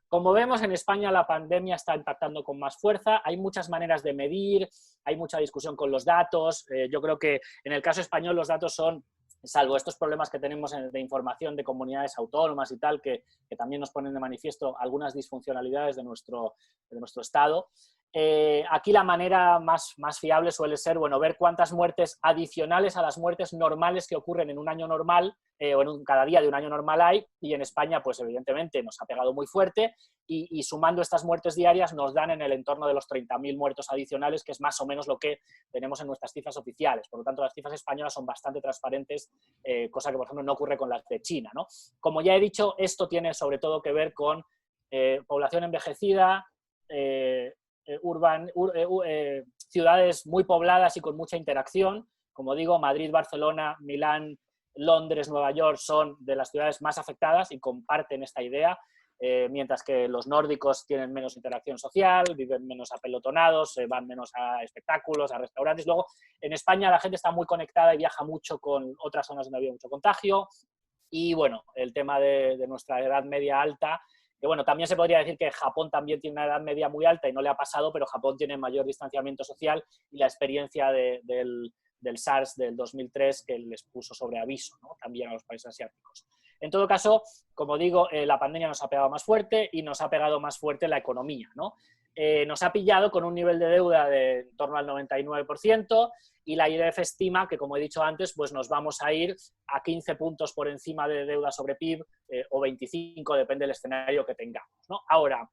Como vemos, en España la pandemia está impactando con más fuerza, hay muchas maneras de medir, hay mucha discusión con los datos, yo creo que en el caso español los datos son, salvo estos problemas que tenemos de información de comunidades autónomas y tal, que también nos ponen de manifiesto algunas disfuncionalidades de nuestro Estado, aquí la manera más fiable suele ser, bueno, ver cuántas muertes adicionales a las muertes normales que ocurren en un año normal o en cada día de un año normal hay, y en España, pues evidentemente nos ha pegado muy fuerte y sumando estas muertes diarias nos dan en el entorno de los 30.000 muertos adicionales, que es más o menos lo que tenemos en nuestras cifras oficiales. Por lo tanto, las cifras españolas son bastante transparentes, cosa que, por ejemplo, no ocurre con las de China, ¿no? Como ya he dicho, esto tiene sobre todo que ver con población envejecida, ciudades muy pobladas y con mucha interacción. Como digo, Madrid, Barcelona, Milán, Londres, Nueva York son de las ciudades más afectadas y comparten esta idea, mientras que los nórdicos tienen menos interacción social, viven menos apelotonados, van menos a espectáculos, a restaurantes. Luego, en España la gente está muy conectada y viaja mucho con otras zonas donde había mucho contagio. Y bueno, el tema de nuestra edad media alta, que bueno, también se podría decir que Japón también tiene una edad media muy alta y no le ha pasado, pero Japón tiene mayor distanciamiento social y la experiencia del SARS del 2003 que les puso sobre aviso, ¿no? También a los países asiáticos. En todo caso, como digo, la pandemia nos ha pegado más fuerte y nos ha pegado más fuerte la economía, ¿no? Nos ha pillado con un nivel de deuda de en torno al 99% y la IRF estima que, como he dicho antes, pues nos vamos a ir a 15 puntos por encima de deuda sobre PIB o 25, depende del escenario que tengamos, ¿no? Ahora,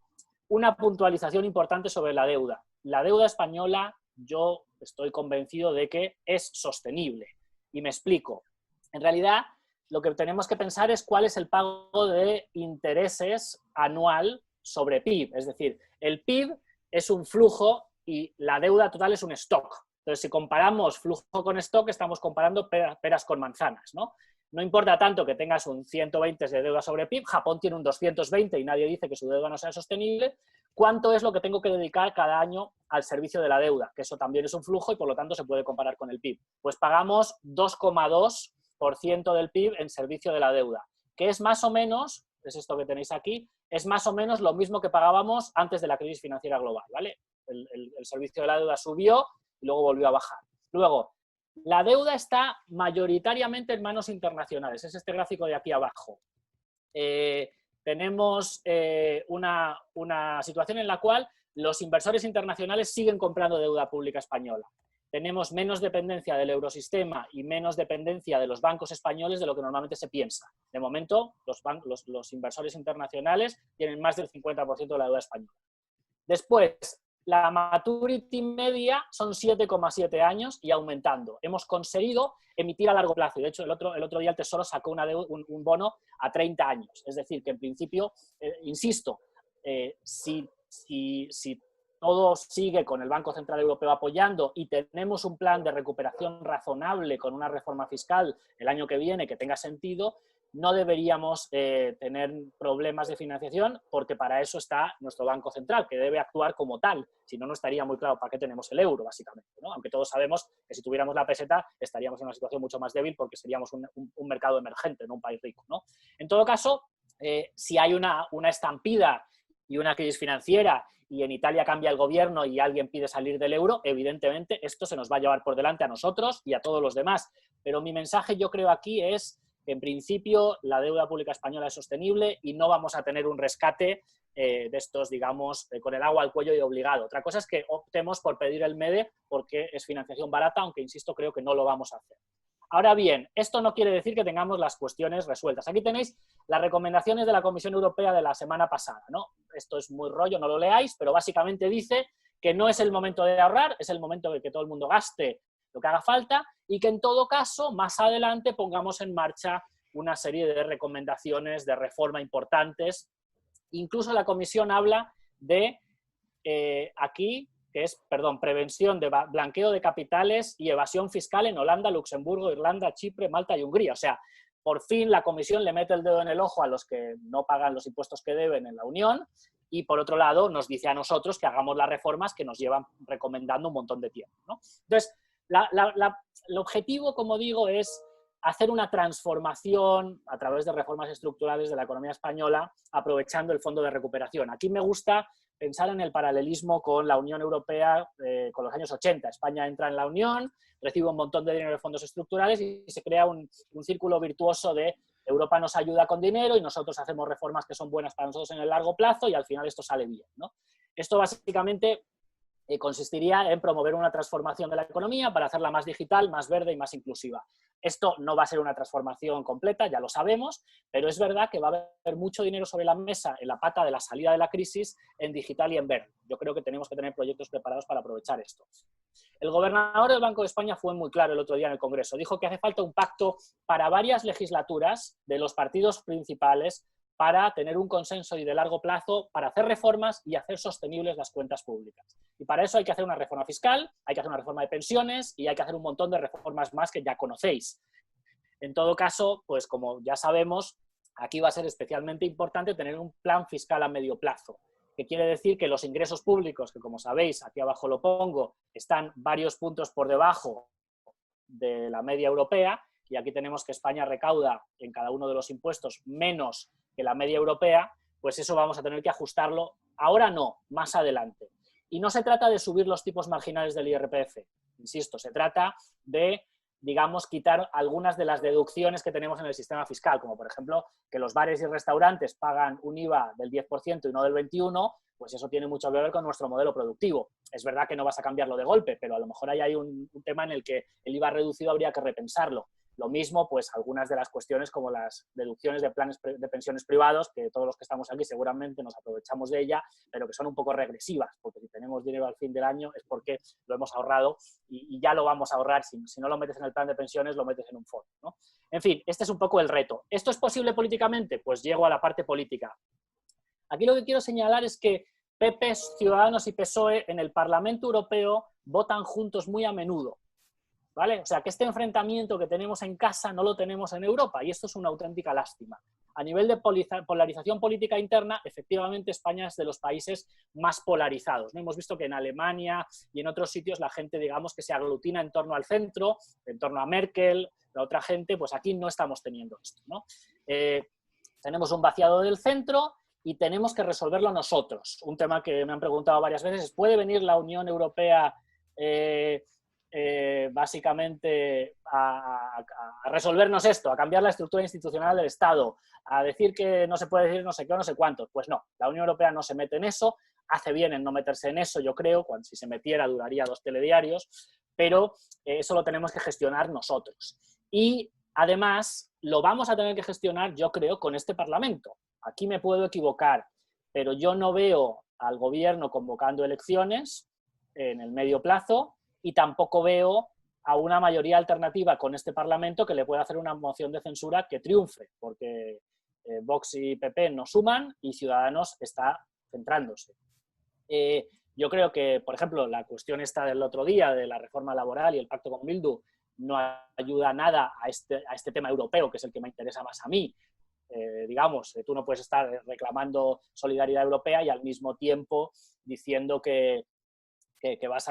una puntualización importante sobre la deuda. La deuda española, yo estoy convencido de que es sostenible. Y me explico. En realidad, lo que tenemos que pensar es cuál es el pago de intereses anual sobre PIB. Es decir, el PIB es un flujo y la deuda total es un stock. Entonces, si comparamos flujo con stock, estamos comparando peras con manzanas, ¿no? No importa tanto que tengas un 120 de deuda sobre PIB, Japón tiene un 220 y nadie dice que su deuda no sea sostenible. ¿Cuánto es lo que tengo que dedicar cada año al servicio de la deuda? Que eso también es un flujo y por lo tanto se puede comparar con el PIB. Pues pagamos 2,2% del PIB en servicio de la deuda, que es más o menos, es esto que tenéis aquí, es más o menos lo mismo que pagábamos antes de la crisis financiera global, ¿vale? El servicio de la deuda subió y luego volvió a bajar. Luego, la deuda está mayoritariamente en manos internacionales, es este gráfico de aquí abajo. Tenemos una situación en la cual los inversores internacionales siguen comprando deuda pública española. Tenemos menos dependencia del eurosistema y menos dependencia de los bancos españoles de lo que normalmente se piensa. De momento, los inversores internacionales tienen más del 50% de la deuda española. Después, la maturity media son 7,7 años y aumentando. Hemos conseguido emitir a largo plazo. Y de hecho, el otro día el Tesoro sacó un bono a 30 años. Es decir, que en principio, insisto, si todo sigue con el Banco Central Europeo apoyando y tenemos un plan de recuperación razonable con una reforma fiscal el año que viene que tenga sentido, no deberíamos tener problemas de financiación porque para eso está nuestro Banco Central, que debe actuar como tal. Si no, no estaría muy claro para qué tenemos el euro, básicamente, ¿no? Aunque todos sabemos que si tuviéramos la peseta estaríamos en una situación mucho más débil porque seríamos un mercado emergente, no un país rico, ¿no? En todo caso, si hay una estampida y una crisis financiera y en Italia cambia el gobierno y alguien pide salir del euro, evidentemente esto se nos va a llevar por delante a nosotros y a todos los demás. Pero mi mensaje, yo creo, aquí es que en principio la deuda pública española es sostenible y no vamos a tener un rescate de estos, digamos, con el agua al cuello y obligado. Otra cosa es que optemos por pedir el MEDE porque es financiación barata, aunque, insisto, creo que no lo vamos a hacer. Ahora bien, esto no quiere decir que tengamos las cuestiones resueltas. Aquí tenéis las recomendaciones de la Comisión Europea de la semana pasada, ¿no? Esto es muy rollo, no lo leáis, pero básicamente dice que no es el momento de ahorrar, es el momento de que todo el mundo gaste lo que haga falta y que en todo caso, más adelante, pongamos en marcha una serie de recomendaciones de reforma importantes. Incluso la Comisión habla de, aquí, que es, perdón, prevención de blanqueo de capitales y evasión fiscal en Holanda, Luxemburgo, Irlanda, Chipre, Malta y Hungría. O sea, por fin la Comisión le mete el dedo en el ojo a los que no pagan los impuestos que deben en la Unión y, por otro lado, nos dice a nosotros que hagamos las reformas que nos llevan recomendando un montón de tiempo, ¿no? Entonces, el objetivo, como digo, es hacer una transformación a través de reformas estructurales de la economía española, aprovechando el Fondo de Recuperación. Aquí me gusta pensar en el paralelismo con la Unión Europea, con los años 80. España entra en la Unión, recibe un montón de dinero de fondos estructurales y se crea un círculo virtuoso de Europa nos ayuda con dinero y nosotros hacemos reformas que son buenas para nosotros en el largo plazo y al final esto sale bien, ¿no? Esto básicamente consistiría en promover una transformación de la economía para hacerla más digital, más verde y más inclusiva. Esto no va a ser una transformación completa, ya lo sabemos, pero es verdad que va a haber mucho dinero sobre la mesa en la pata de la salida de la crisis en digital y en verde. Yo creo que tenemos que tener proyectos preparados para aprovechar esto. El gobernador del Banco de España fue muy claro el otro día en el Congreso. Dijo que hace falta un pacto para varias legislaturas de los partidos principales para tener un consenso y de largo plazo para hacer reformas y hacer sostenibles las cuentas públicas. Y para eso hay que hacer una reforma fiscal, hay que hacer una reforma de pensiones y hay que hacer un montón de reformas más que ya conocéis. En todo caso, pues como ya sabemos, aquí va a ser especialmente importante tener un plan fiscal a medio plazo, que quiere decir que los ingresos públicos, que como sabéis, aquí abajo lo pongo, están varios puntos por debajo de la media europea, y aquí tenemos que España recauda en cada uno de los impuestos menos que la media europea, pues eso vamos a tener que ajustarlo. Ahora no, más adelante. Y no se trata de subir los tipos marginales del IRPF, insisto, se trata de, digamos, quitar algunas de las deducciones que tenemos en el sistema fiscal, como por ejemplo que los bares y restaurantes pagan un IVA del 10% y no del 21%, pues eso tiene mucho que ver con nuestro modelo productivo. Es verdad que no vas a cambiarlo de golpe, pero a lo mejor ahí hay un tema en el que el IVA reducido habría que repensarlo. Lo mismo, pues algunas de las cuestiones como las deducciones de planes de pensiones privados, que todos los que estamos aquí seguramente nos aprovechamos de ella, pero que son un poco regresivas, porque si tenemos dinero al fin del año es porque lo hemos ahorrado y ya lo vamos a ahorrar. Si no lo metes en el plan de pensiones, lo metes en un fondo, ¿no? En fin, este es un poco el reto. ¿Esto es posible políticamente? Pues llego a la parte política. Aquí lo que quiero señalar es que PP, Ciudadanos y PSOE en el Parlamento Europeo votan juntos muy a menudo, ¿vale? O sea, que este enfrentamiento que tenemos en casa no lo tenemos en Europa y esto es una auténtica lástima. A nivel de polarización política interna, efectivamente España es de los países más polarizados, ¿no? Hemos visto que en Alemania y en otros sitios la gente, digamos, que se aglutina en torno al centro, en torno a Merkel, la otra gente, pues aquí no estamos teniendo esto, ¿no? Tenemos un vaciado del centro y tenemos que resolverlo nosotros. Un tema que me han preguntado varias veces es, ¿puede venir la Unión Europea básicamente a resolvernos esto, a cambiar la estructura institucional del Estado, a decir que no se puede decir no sé qué o no sé cuánto? Pues no, la Unión Europea no se mete en eso, hace bien en no meterse en eso, yo creo, cuando si se metiera duraría 2 telediarios, pero eso lo tenemos que gestionar nosotros. Y además lo vamos a tener que gestionar, yo creo, con este Parlamento. Aquí me puedo equivocar, pero yo no veo al gobierno convocando elecciones en el medio plazo y tampoco veo a una mayoría alternativa con este Parlamento que le pueda hacer una moción de censura que triunfe, porque Vox y PP no suman y Ciudadanos está centrándose. Yo creo que, por ejemplo, la cuestión esta del otro día de la reforma laboral y el pacto con Bildu no ayuda nada a este tema europeo, que es el que me interesa más a mí. Digamos, tú no puedes estar reclamando solidaridad europea y al mismo tiempo diciendo que no vas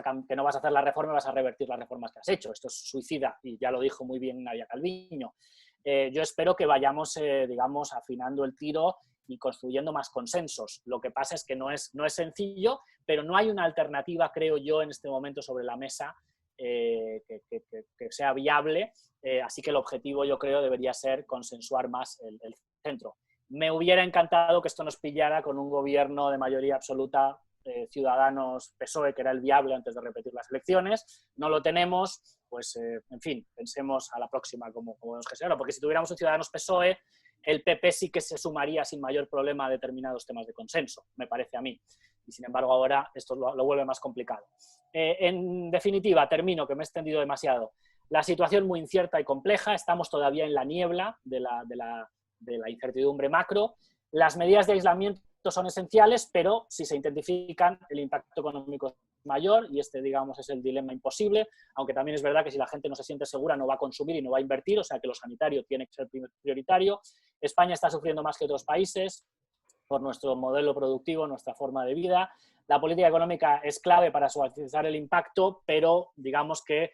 a hacer la reforma y vas a revertir las reformas que has hecho. Esto es suicida y ya lo dijo muy bien Nadia Calviño. Yo espero que vayamos, digamos, afinando el tiro y construyendo más consensos. Lo que pasa es que no es sencillo, pero no hay una alternativa, creo yo, en este momento sobre la mesa que sea viable, así que el objetivo, yo creo, debería ser consensuar más el centro. Me hubiera encantado que esto nos pillara con un gobierno de mayoría absoluta, Ciudadanos, PSOE, que era el viable antes de repetir las elecciones. No lo tenemos, pues, en fin, pensemos a la próxima cómo nos gestionarlo, porque si tuviéramos un Ciudadanos PSOE, el PP sí que se sumaría sin mayor problema a determinados temas de consenso, me parece a mí. Y sin embargo ahora esto lo vuelve más complicado. En definitiva, termino, que me he extendido demasiado. La situación muy incierta y compleja, estamos todavía en la niebla de la incertidumbre macro. Las medidas de aislamiento son esenciales, pero si se intensifican, el impacto económico es mayor y digamos, es el dilema imposible, aunque también es verdad que si la gente no se siente segura no va a consumir y no va a invertir, o sea que lo sanitario tiene que ser prioritario. España está sufriendo más que otros países por nuestro modelo productivo, nuestra forma de vida. La política económica es clave para suavizar el impacto, pero digamos que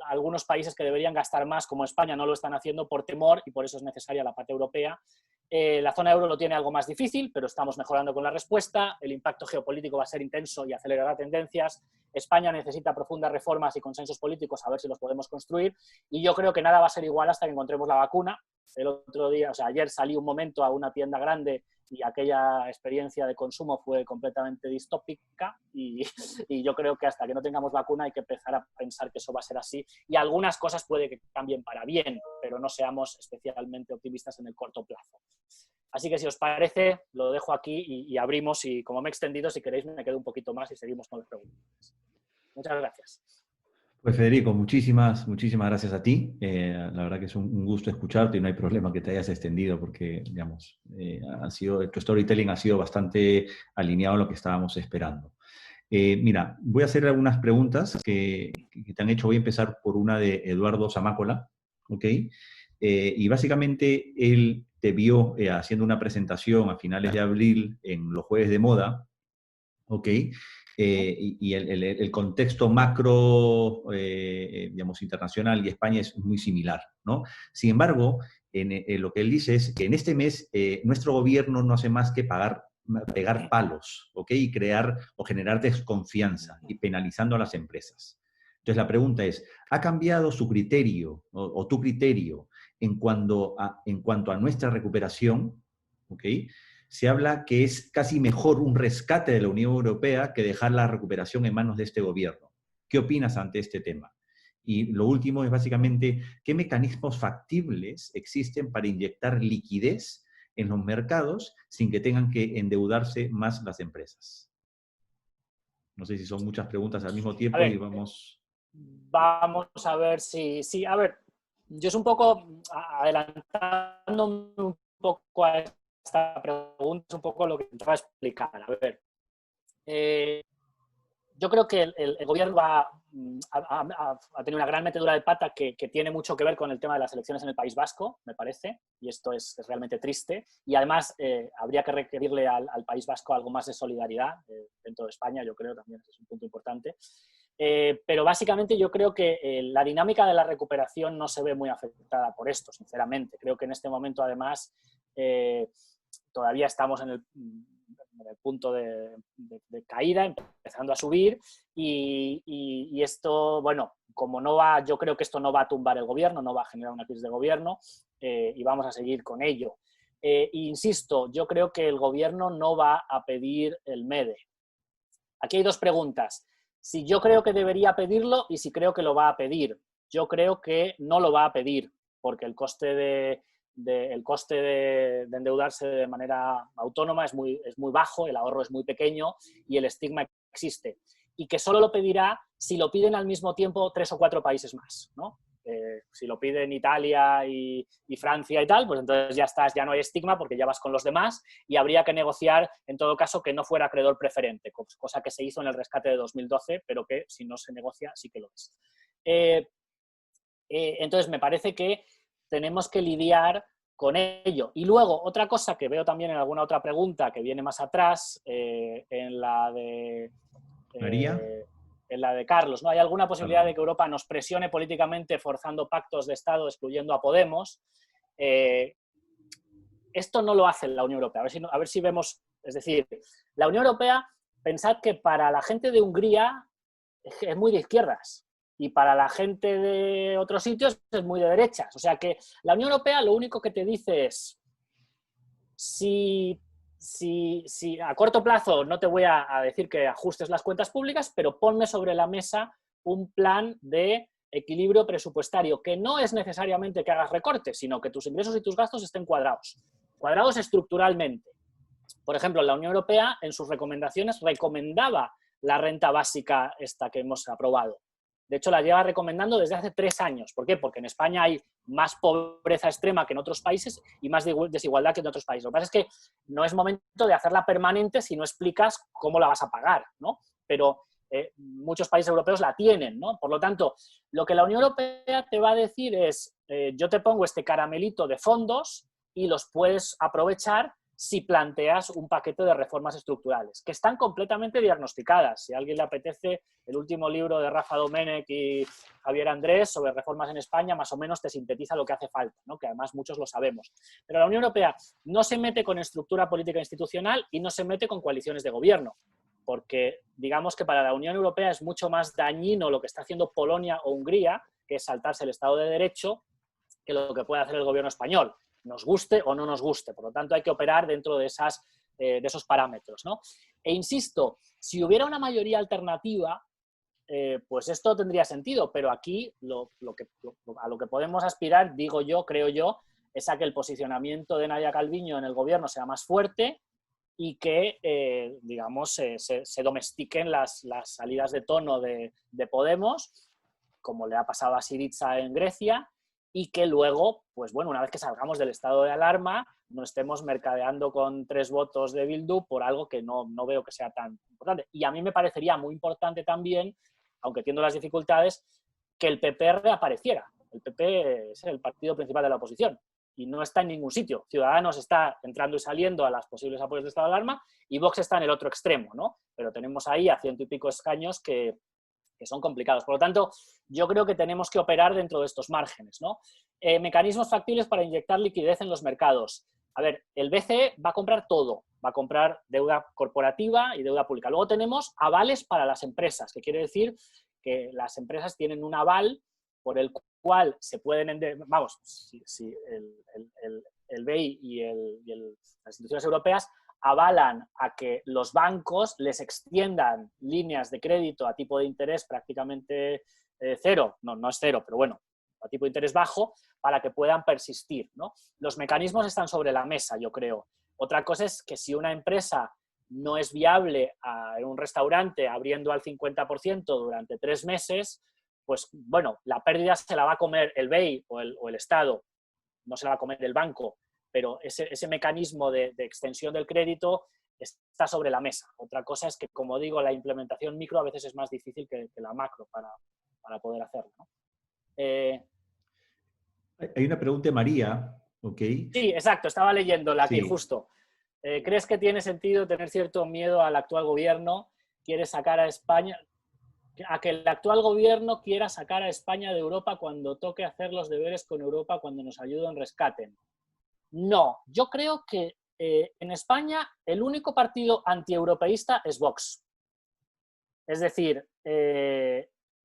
algunos países que deberían gastar más, como España, no lo están haciendo por temor y por eso es necesaria la parte europea. La zona euro lo tiene algo más difícil, pero estamos mejorando con la respuesta. El impacto geopolítico va a ser intenso y acelerará tendencias. España necesita profundas reformas y consensos políticos, a ver si los podemos construir. Y yo creo que nada va a ser igual hasta que encontremos la vacuna. El otro día, o sea, ayer salí un momento a una tienda grande y aquella experiencia de consumo fue completamente distópica y yo creo que hasta que no tengamos vacuna hay que empezar a pensar que eso va a ser así y algunas cosas puede que cambien para bien, pero no seamos especialmente optimistas en el corto plazo. Así que si os parece, lo dejo aquí y abrimos y como me he extendido, si queréis me quedo un poquito más y seguimos con las preguntas. Muchas gracias. Pues Federico, muchísimas gracias a ti. La verdad que es un gusto escucharte y no hay problema que te hayas extendido porque, digamos, tu storytelling ha sido bastante alineado a lo que estábamos esperando. Mira, voy a hacer algunas preguntas que te han hecho. Voy a empezar por una de Eduardo Zamácola, ¿ok? Y básicamente él te vio haciendo una presentación a finales de abril en los Jueves de Moda, ¿ok? Y el contexto macro, digamos, internacional y España es muy similar, ¿no? Sin embargo, lo que él dice es que en este mes nuestro gobierno no hace más que pegar palos, ¿ok? Y crear o generar desconfianza y penalizando a las empresas. Entonces la pregunta es, ¿ha cambiado su criterio o tu criterio en cuanto a nuestra recuperación? ¿Ok? Se habla que es casi mejor un rescate de la Unión Europea que dejar la recuperación en manos de este gobierno. ¿Qué opinas ante este tema? Y lo último es básicamente, ¿qué mecanismos factibles existen para inyectar liquidez en los mercados sin que tengan que endeudarse más las empresas? No sé si son muchas preguntas al mismo tiempo y vamos... Vamos a ver si... A ver, yo es un poco, adelantándome un poco a esta pregunta, es un poco lo que intentaba explicar. A ver, yo creo que el gobierno ha tenido una gran metedura de pata que tiene mucho que ver con el tema de las elecciones en el País Vasco, me parece, y esto es realmente triste. Y además habría que requerirle al País Vasco algo más de solidaridad dentro de España, yo creo también es un punto importante. Pero básicamente yo creo que la dinámica de la recuperación no se ve muy afectada por esto, sinceramente. Creo que en este momento, además, todavía estamos en el punto de caída, empezando a subir, y esto, bueno, como no va, yo creo que esto no va a tumbar el gobierno, no va a generar una crisis de gobierno, y vamos a seguir con ello. Insisto, yo creo que el gobierno no va a pedir el MEDE. Aquí hay dos preguntas. Si yo creo que debería pedirlo y si creo que lo va a pedir. Yo creo que no lo va a pedir, porque el coste de endeudarse de manera autónoma es muy bajo, el ahorro es muy pequeño y el estigma existe. Y que solo lo pedirá si lo piden al mismo tiempo 3 o 4 países más, ¿no? Si lo piden Italia y Francia y tal, pues entonces ya no hay estigma porque ya vas con los demás y habría que negociar, en todo caso, que no fuera acreedor preferente, cosa que se hizo en el rescate de 2012, pero que si no se negocia sí que lo es. Entonces me parece que tenemos que lidiar con ello. Y luego, otra cosa que veo también en alguna otra pregunta que viene más atrás, en la de... María. En la de Carlos, ¿no? ¿Hay alguna posibilidad de que Europa nos presione políticamente forzando pactos de Estado, excluyendo a Podemos? Esto no lo hace la Unión Europea. A ver si vemos... Es decir, la Unión Europea, pensad que para la gente de Hungría es muy de izquierdas y para la gente de otros sitios es muy de derechas. O sea que la Unión Europea lo único que te dice es, si a corto plazo no te voy a decir que ajustes las cuentas públicas, pero ponme sobre la mesa un plan de equilibrio presupuestario, que no es necesariamente que hagas recortes, sino que tus ingresos y tus gastos estén cuadrados estructuralmente. Por ejemplo, la Unión Europea en sus recomendaciones recomendaba la renta básica esta que hemos aprobado. De hecho, la lleva recomendando desde hace 3 años. ¿Por qué? Porque en España hay más pobreza extrema que en otros países y más desigualdad que en otros países. Lo que pasa es que no es momento de hacerla permanente si no explicas cómo la vas a pagar, ¿no? Pero muchos países europeos la tienen, ¿no? Por lo tanto, lo que la Unión Europea te va a decir es, yo te pongo este caramelito de fondos y los puedes aprovechar si planteas un paquete de reformas estructurales, que están completamente diagnosticadas. Si a alguien le apetece, el último libro de Rafa Domènech y Javier Andrés sobre reformas en España más o menos te sintetiza lo que hace falta, ¿no? Que además muchos lo sabemos. Pero la Unión Europea no se mete con estructura política institucional y no se mete con coaliciones de gobierno, porque digamos que para la Unión Europea es mucho más dañino lo que está haciendo Polonia o Hungría, que es saltarse el Estado de Derecho, que lo que puede hacer el gobierno español, nos guste o no nos guste. Por lo tanto, hay que operar dentro de esos parámetros, ¿no? E insisto, si hubiera una mayoría alternativa, pues esto tendría sentido, pero aquí a lo que podemos aspirar, digo yo, creo yo, es a que el posicionamiento de Nadia Calviño en el gobierno sea más fuerte y que, digamos, se domestiquen las salidas de tono de Podemos, como le ha pasado a Syriza en Grecia, y que luego, pues bueno, una vez que salgamos del estado de alarma, no estemos mercadeando con 3 votos de Bildu por algo que no veo que sea tan importante. Y a mí me parecería muy importante también, aunque entiendo las dificultades, que el PP reapareciera. El PP es el partido principal de la oposición y no está en ningún sitio. Ciudadanos está entrando y saliendo a las posibles apoyos de estado de alarma y Vox está en el otro extremo, ¿no? Pero tenemos ahí a 100 y pico escaños que son complicados. Por lo tanto, yo creo que tenemos que operar dentro de estos márgenes, ¿no? Mecanismos factibles para inyectar liquidez en los mercados. A ver, el BCE va a comprar todo, va a comprar deuda corporativa y deuda pública. Luego tenemos avales para las empresas, que quiere decir que las empresas tienen un aval por el cual se pueden, vamos, si el BEI y las instituciones europeas avalan a que los bancos les extiendan líneas de crédito a tipo de interés prácticamente cero, no es cero, pero bueno, a tipo de interés bajo, para que puedan persistir, ¿no? Los mecanismos están sobre la mesa, yo creo. Otra cosa es que si una empresa no es viable en un restaurante abriendo al 50% durante 3 meses, pues bueno, la pérdida se la va a comer el BEI o el Estado, no se la va a comer el banco, pero ese mecanismo de extensión del crédito está sobre la mesa. Otra cosa es que, como digo, la implementación micro a veces es más difícil que la macro para poder hacerlo, ¿no? Hay una pregunta de María, ¿ok? Sí, exacto, estaba leyéndola aquí, Sí. justo. ¿Crees que tiene sentido tener cierto miedo al actual gobierno? ¿Quiere sacar a España? A que el actual gobierno quiera sacar a España de Europa cuando toque hacer los deberes con Europa, cuando nos ayuden, rescaten. No, yo creo que en España el único partido antieuropeísta es Vox. Es decir,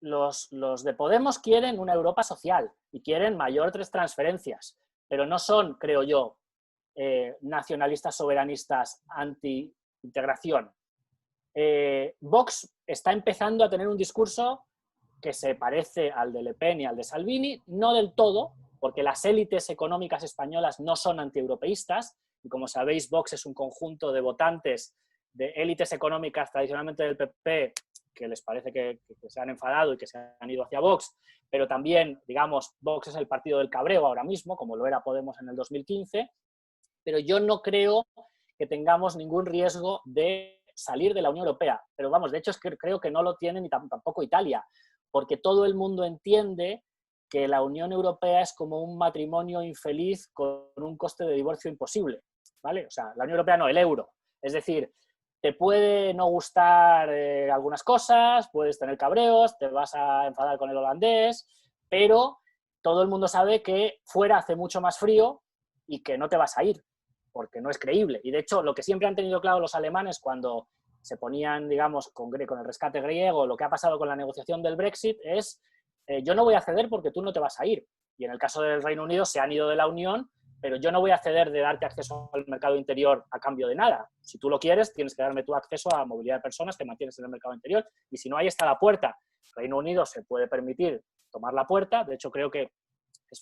los de Podemos quieren una Europa social y quieren mayores transferencias, pero no son, creo yo, nacionalistas soberanistas anti-integración. Vox está empezando a tener un discurso que se parece al de Le Pen y al de Salvini, no del todo, porque las élites económicas españolas no son antieuropeístas, y como sabéis, Vox es un conjunto de votantes de élites económicas tradicionalmente del PP que les parece que se han enfadado y que se han ido hacia Vox, pero también, digamos, Vox es el partido del cabreo ahora mismo, como lo era Podemos en el 2015, pero yo no creo que tengamos ningún riesgo de salir de la Unión Europea. Pero vamos, de hecho es que creo que no lo tiene ni tampoco Italia, porque todo el mundo entiende que la Unión Europea es como un matrimonio infeliz con un coste de divorcio imposible, ¿vale? O sea, la Unión Europea no, el euro. Es decir, te puede no gustar algunas cosas, puedes tener cabreos, te vas a enfadar con el holandés, pero todo el mundo sabe que fuera hace mucho más frío y que no te vas a ir, porque no es creíble. Y de hecho, lo que siempre han tenido claro los alemanes cuando se ponían, digamos, con el rescate griego, lo que ha pasado con la negociación del Brexit es yo no voy a ceder porque tú no te vas a ir. Y en el caso del Reino Unido se han ido de la Unión, pero yo no voy a ceder de darte acceso al mercado interior a cambio de nada. Si tú lo quieres, tienes que darme tu acceso a movilidad de personas, te mantienes en el mercado interior, y si no, ahí está la puerta. El Reino Unido se puede permitir tomar la puerta, de hecho creo que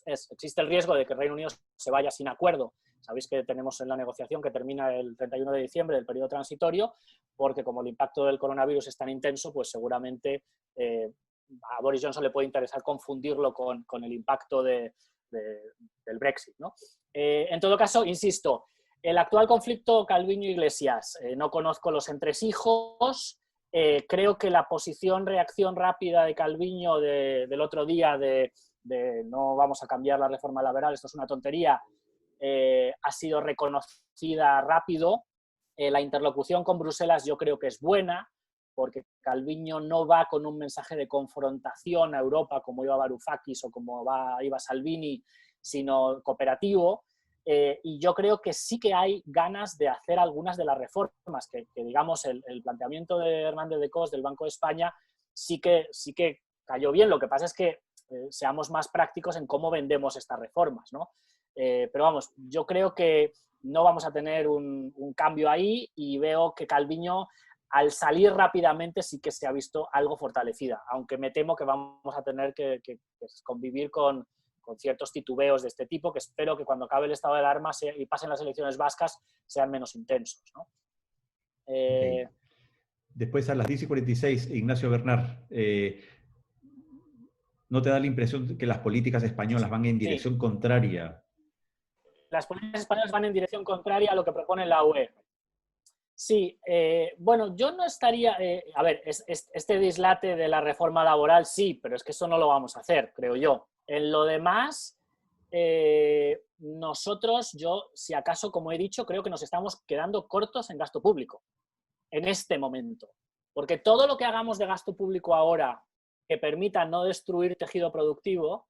existe el riesgo de que el Reino Unido se vaya sin acuerdo. Sabéis que tenemos en la negociación que termina el 31 de diciembre del periodo transitorio, porque como el impacto del coronavirus es tan intenso, pues seguramente a Boris Johnson le puede interesar confundirlo con el impacto del Brexit, ¿no? En todo caso, insisto, el actual conflicto Calviño-Iglesias, no conozco los entresijos, creo que la reacción rápida de Calviño del otro día de no vamos a cambiar la reforma laboral, esto es una tontería, ha sido reconocida rápido. La interlocución con Bruselas yo creo que es buena, porque Calviño no va con un mensaje de confrontación a Europa como iba Varoufakis o como iba Salvini, sino cooperativo. Y yo creo que sí que hay ganas de hacer algunas de las reformas, que digamos, el planteamiento de Hernández de Cos del Banco de España sí que cayó bien. Lo que pasa es que seamos más prácticos en cómo vendemos estas reformas, ¿no? Pero vamos, yo creo que no vamos a tener un cambio ahí, y veo que Calviño, al salir rápidamente, sí que se ha visto algo fortalecida, aunque me temo que vamos a tener que convivir con ciertos titubeos de este tipo, que espero que cuando acabe el estado de alarma y pasen las elecciones vascas sean menos intensos, ¿no? Okay. Después, a las 10:46, Ignacio Bernard, ¿no te da la impresión de que las políticas españolas van en dirección Sí. contraria? Las políticas españolas van en dirección contraria a lo que propone la UE. Sí, bueno, yo no estaría... a ver, este dislate de la reforma laboral sí, pero es que eso no lo vamos a hacer, creo yo. En lo demás, nosotros, si acaso, como he dicho, creo que nos estamos quedando cortos en gasto público, en este momento. Porque todo lo que hagamos de gasto público ahora que permita no destruir tejido productivo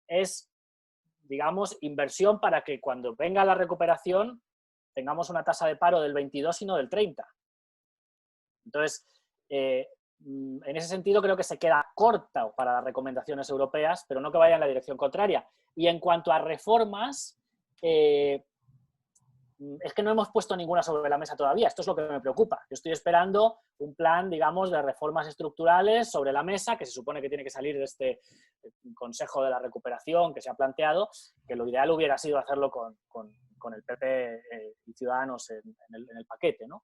es, digamos, inversión para que cuando venga la recuperación tengamos una tasa de paro del 22 y no del 30. Entonces, en ese sentido creo que se queda corta para las recomendaciones europeas, pero no que vaya en la dirección contraria. Y en cuanto a reformas, es que no hemos puesto ninguna sobre la mesa todavía. Esto es lo que me preocupa. Yo estoy esperando un plan, digamos, de reformas estructurales sobre la mesa, que se supone que tiene que salir de este Consejo de la Recuperación que se ha planteado, que lo ideal hubiera sido hacerlo con el PP y Ciudadanos en el paquete, ¿no?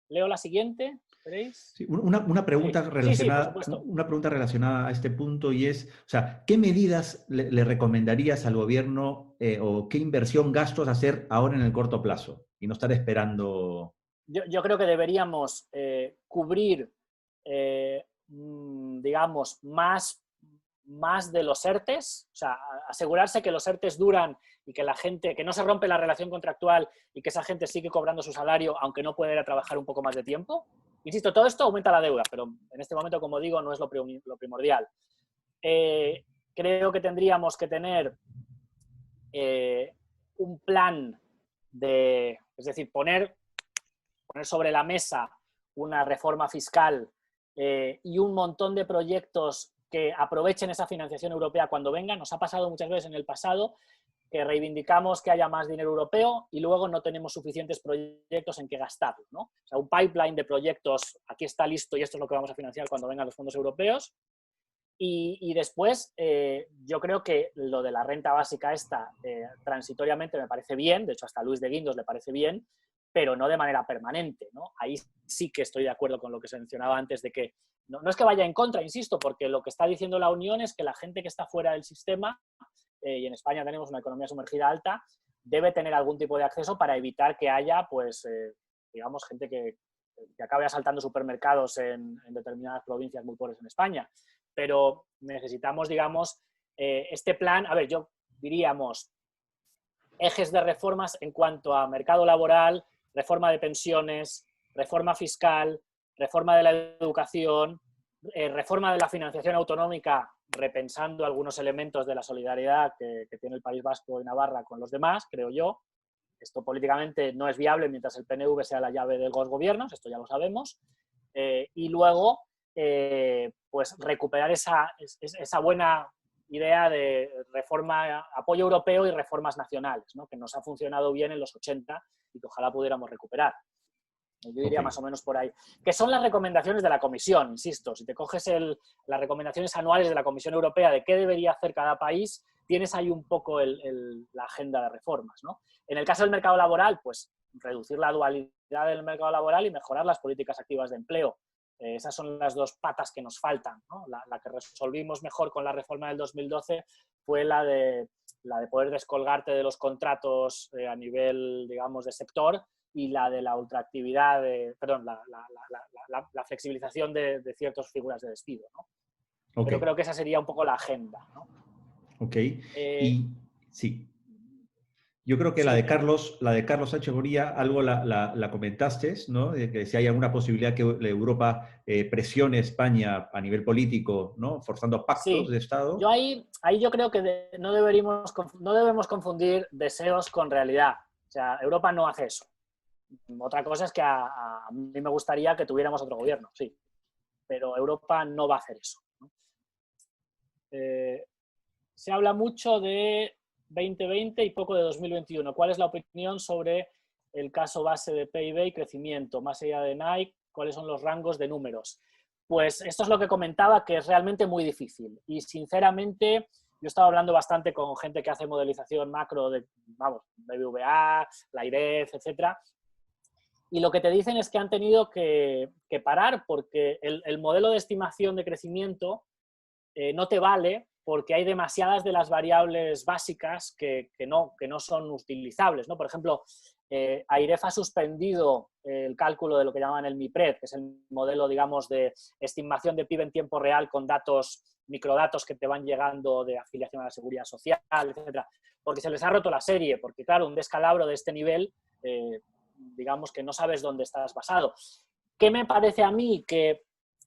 Leo la siguiente, ¿queréis? Sí, una pregunta relacionada, por supuesto. una pregunta relacionada a este punto, y es, o sea, ¿qué medidas le recomendarías al gobierno o qué inversión, gastos hacer ahora en el corto plazo y no estar esperando? Yo creo que deberíamos cubrir, digamos, más de los ERTES, o sea, asegurarse que los ERTES duran y que la gente, que no se rompe la relación contractual y que esa gente sigue cobrando su salario aunque no pueda ir a trabajar un poco más de tiempo. Insisto, todo esto aumenta la deuda, pero en este momento, como digo, no es lo primordial. Creo que tendríamos que tener un plan es decir, poner sobre la mesa una reforma fiscal y un montón de proyectos que aprovechen esa financiación europea cuando venga. Nos ha pasado muchas veces en el pasado que reivindicamos que haya más dinero europeo y luego no tenemos suficientes proyectos en que gastarlo, ¿no? O sea, un pipeline de proyectos, aquí está listo y esto es lo que vamos a financiar cuando vengan los fondos europeos. Y después, yo creo que lo de la renta básica esta, transitoriamente me parece bien, de hecho hasta a Luis de Guindos le parece bien, pero no de manera permanente, ¿no? Ahí sí que estoy de acuerdo con lo que se mencionaba antes de que no es que vaya en contra, insisto, porque lo que está diciendo la Unión es que la gente que está fuera del sistema, y en España tenemos una economía sumergida alta, debe tener algún tipo de acceso para evitar que haya, pues, digamos, gente que acabe asaltando supermercados en determinadas provincias muy pobres en España. Pero necesitamos, digamos, este plan, a ver, diríamos, ejes de reformas en cuanto a mercado laboral, reforma de pensiones, reforma fiscal, reforma de la educación, reforma de la financiación autonómica, repensando algunos elementos de la solidaridad que tiene el País Vasco y Navarra con los demás, creo yo. Esto políticamente no es viable mientras el PNV sea la llave de los gobiernos, esto ya lo sabemos. Y luego, pues recuperar esa buena idea de reforma, apoyo europeo y reformas nacionales, ¿no? Que nos ha funcionado bien en los 80 y que ojalá pudiéramos recuperar. Yo diría más o menos por ahí. Que son las recomendaciones de la Comisión, insisto. Si te coges las recomendaciones anuales de la Comisión Europea de qué debería hacer cada país, tienes ahí un poco la agenda de reformas, ¿no? En el caso del mercado laboral, pues reducir la dualidad del mercado laboral y mejorar las políticas activas de empleo. Esas son las dos patas que nos faltan, ¿no? La que resolvimos mejor con la reforma del 2012 fue la de poder descolgarte de los contratos a nivel, digamos, de sector, y la de la ultraactividad, la flexibilización de ciertas figuras de despido, ¿no? Okay. Pero creo que esa sería un poco la agenda, ¿no? Ok. Y sí. Yo creo que sí, la de Carlos H. Goría, algo la comentaste, ¿no? De que si hay alguna posibilidad que Europa presione a España a nivel político, ¿no? Forzando pactos sí. de Estado. Yo ahí yo creo que no debemos confundir deseos con realidad. O sea, Europa no hace eso. Otra cosa es que a mí me gustaría que tuviéramos otro gobierno, sí. Pero Europa no va a hacer eso, ¿no? Se habla mucho de 2020 y poco de 2021. ¿Cuál es la opinión sobre el caso base de PIB y crecimiento? Más allá de Nike, ¿cuáles son los rangos de números? Pues esto es lo que comentaba, que es realmente muy difícil. Y sinceramente, yo he estado hablando bastante con gente que hace modelización macro de, vamos, BBVA, la IREF, etcétera. Y lo que te dicen es que han tenido que parar porque el modelo de estimación de crecimiento no te vale porque hay demasiadas de las variables básicas que no son utilizables, ¿no? Por ejemplo, AIREF ha suspendido el cálculo de lo que llaman el MIPRED, que es el modelo, digamos, de estimación de PIB en tiempo real con datos, microdatos que te van llegando de afiliación a la seguridad social, etcétera, porque se les ha roto la serie, porque claro, un descalabro de este nivel, digamos que no sabes dónde estás basado. ¿Qué me parece a mí que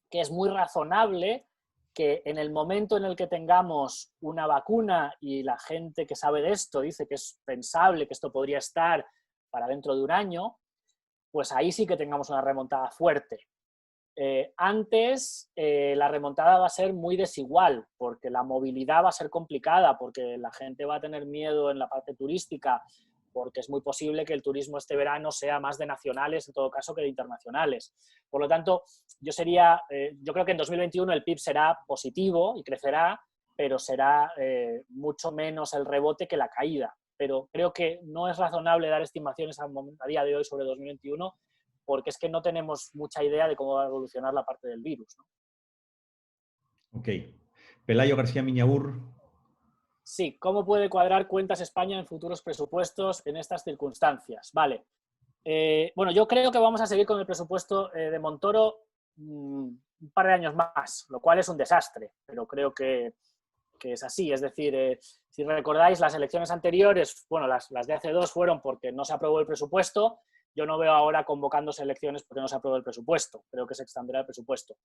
es muy razonable? Que en el momento en el que tengamos una vacuna y la gente que sabe de esto dice que es pensable que esto podría estar para dentro de un año, pues ahí sí que tengamos una remontada fuerte. Antes la remontada va a ser muy desigual, porque la movilidad va a ser complicada, porque la gente va a tener miedo en la parte turística, porque es muy posible que el turismo este verano sea más de nacionales, en todo caso, que de internacionales. Por lo tanto, yo creo que en 2021 el PIB será positivo y crecerá, pero será mucho menos el rebote que la caída. Pero creo que no es razonable dar estimaciones a día de hoy sobre 2021, porque es que no tenemos mucha idea de cómo va a evolucionar la parte del virus, ¿no? Ok. Pelayo García Miñaur. Sí, ¿cómo puede cuadrar cuentas España en futuros presupuestos en estas circunstancias? Vale. Bueno, yo creo que vamos a seguir con el presupuesto de Montoro un par de años más, lo cual es un desastre, pero creo que es así. Es decir, si recordáis, las elecciones anteriores, bueno, las de hace 2 fueron porque no se aprobó el presupuesto. Yo no veo ahora convocándose elecciones porque no se aprobó el presupuesto. Creo que se extenderá el presupuesto.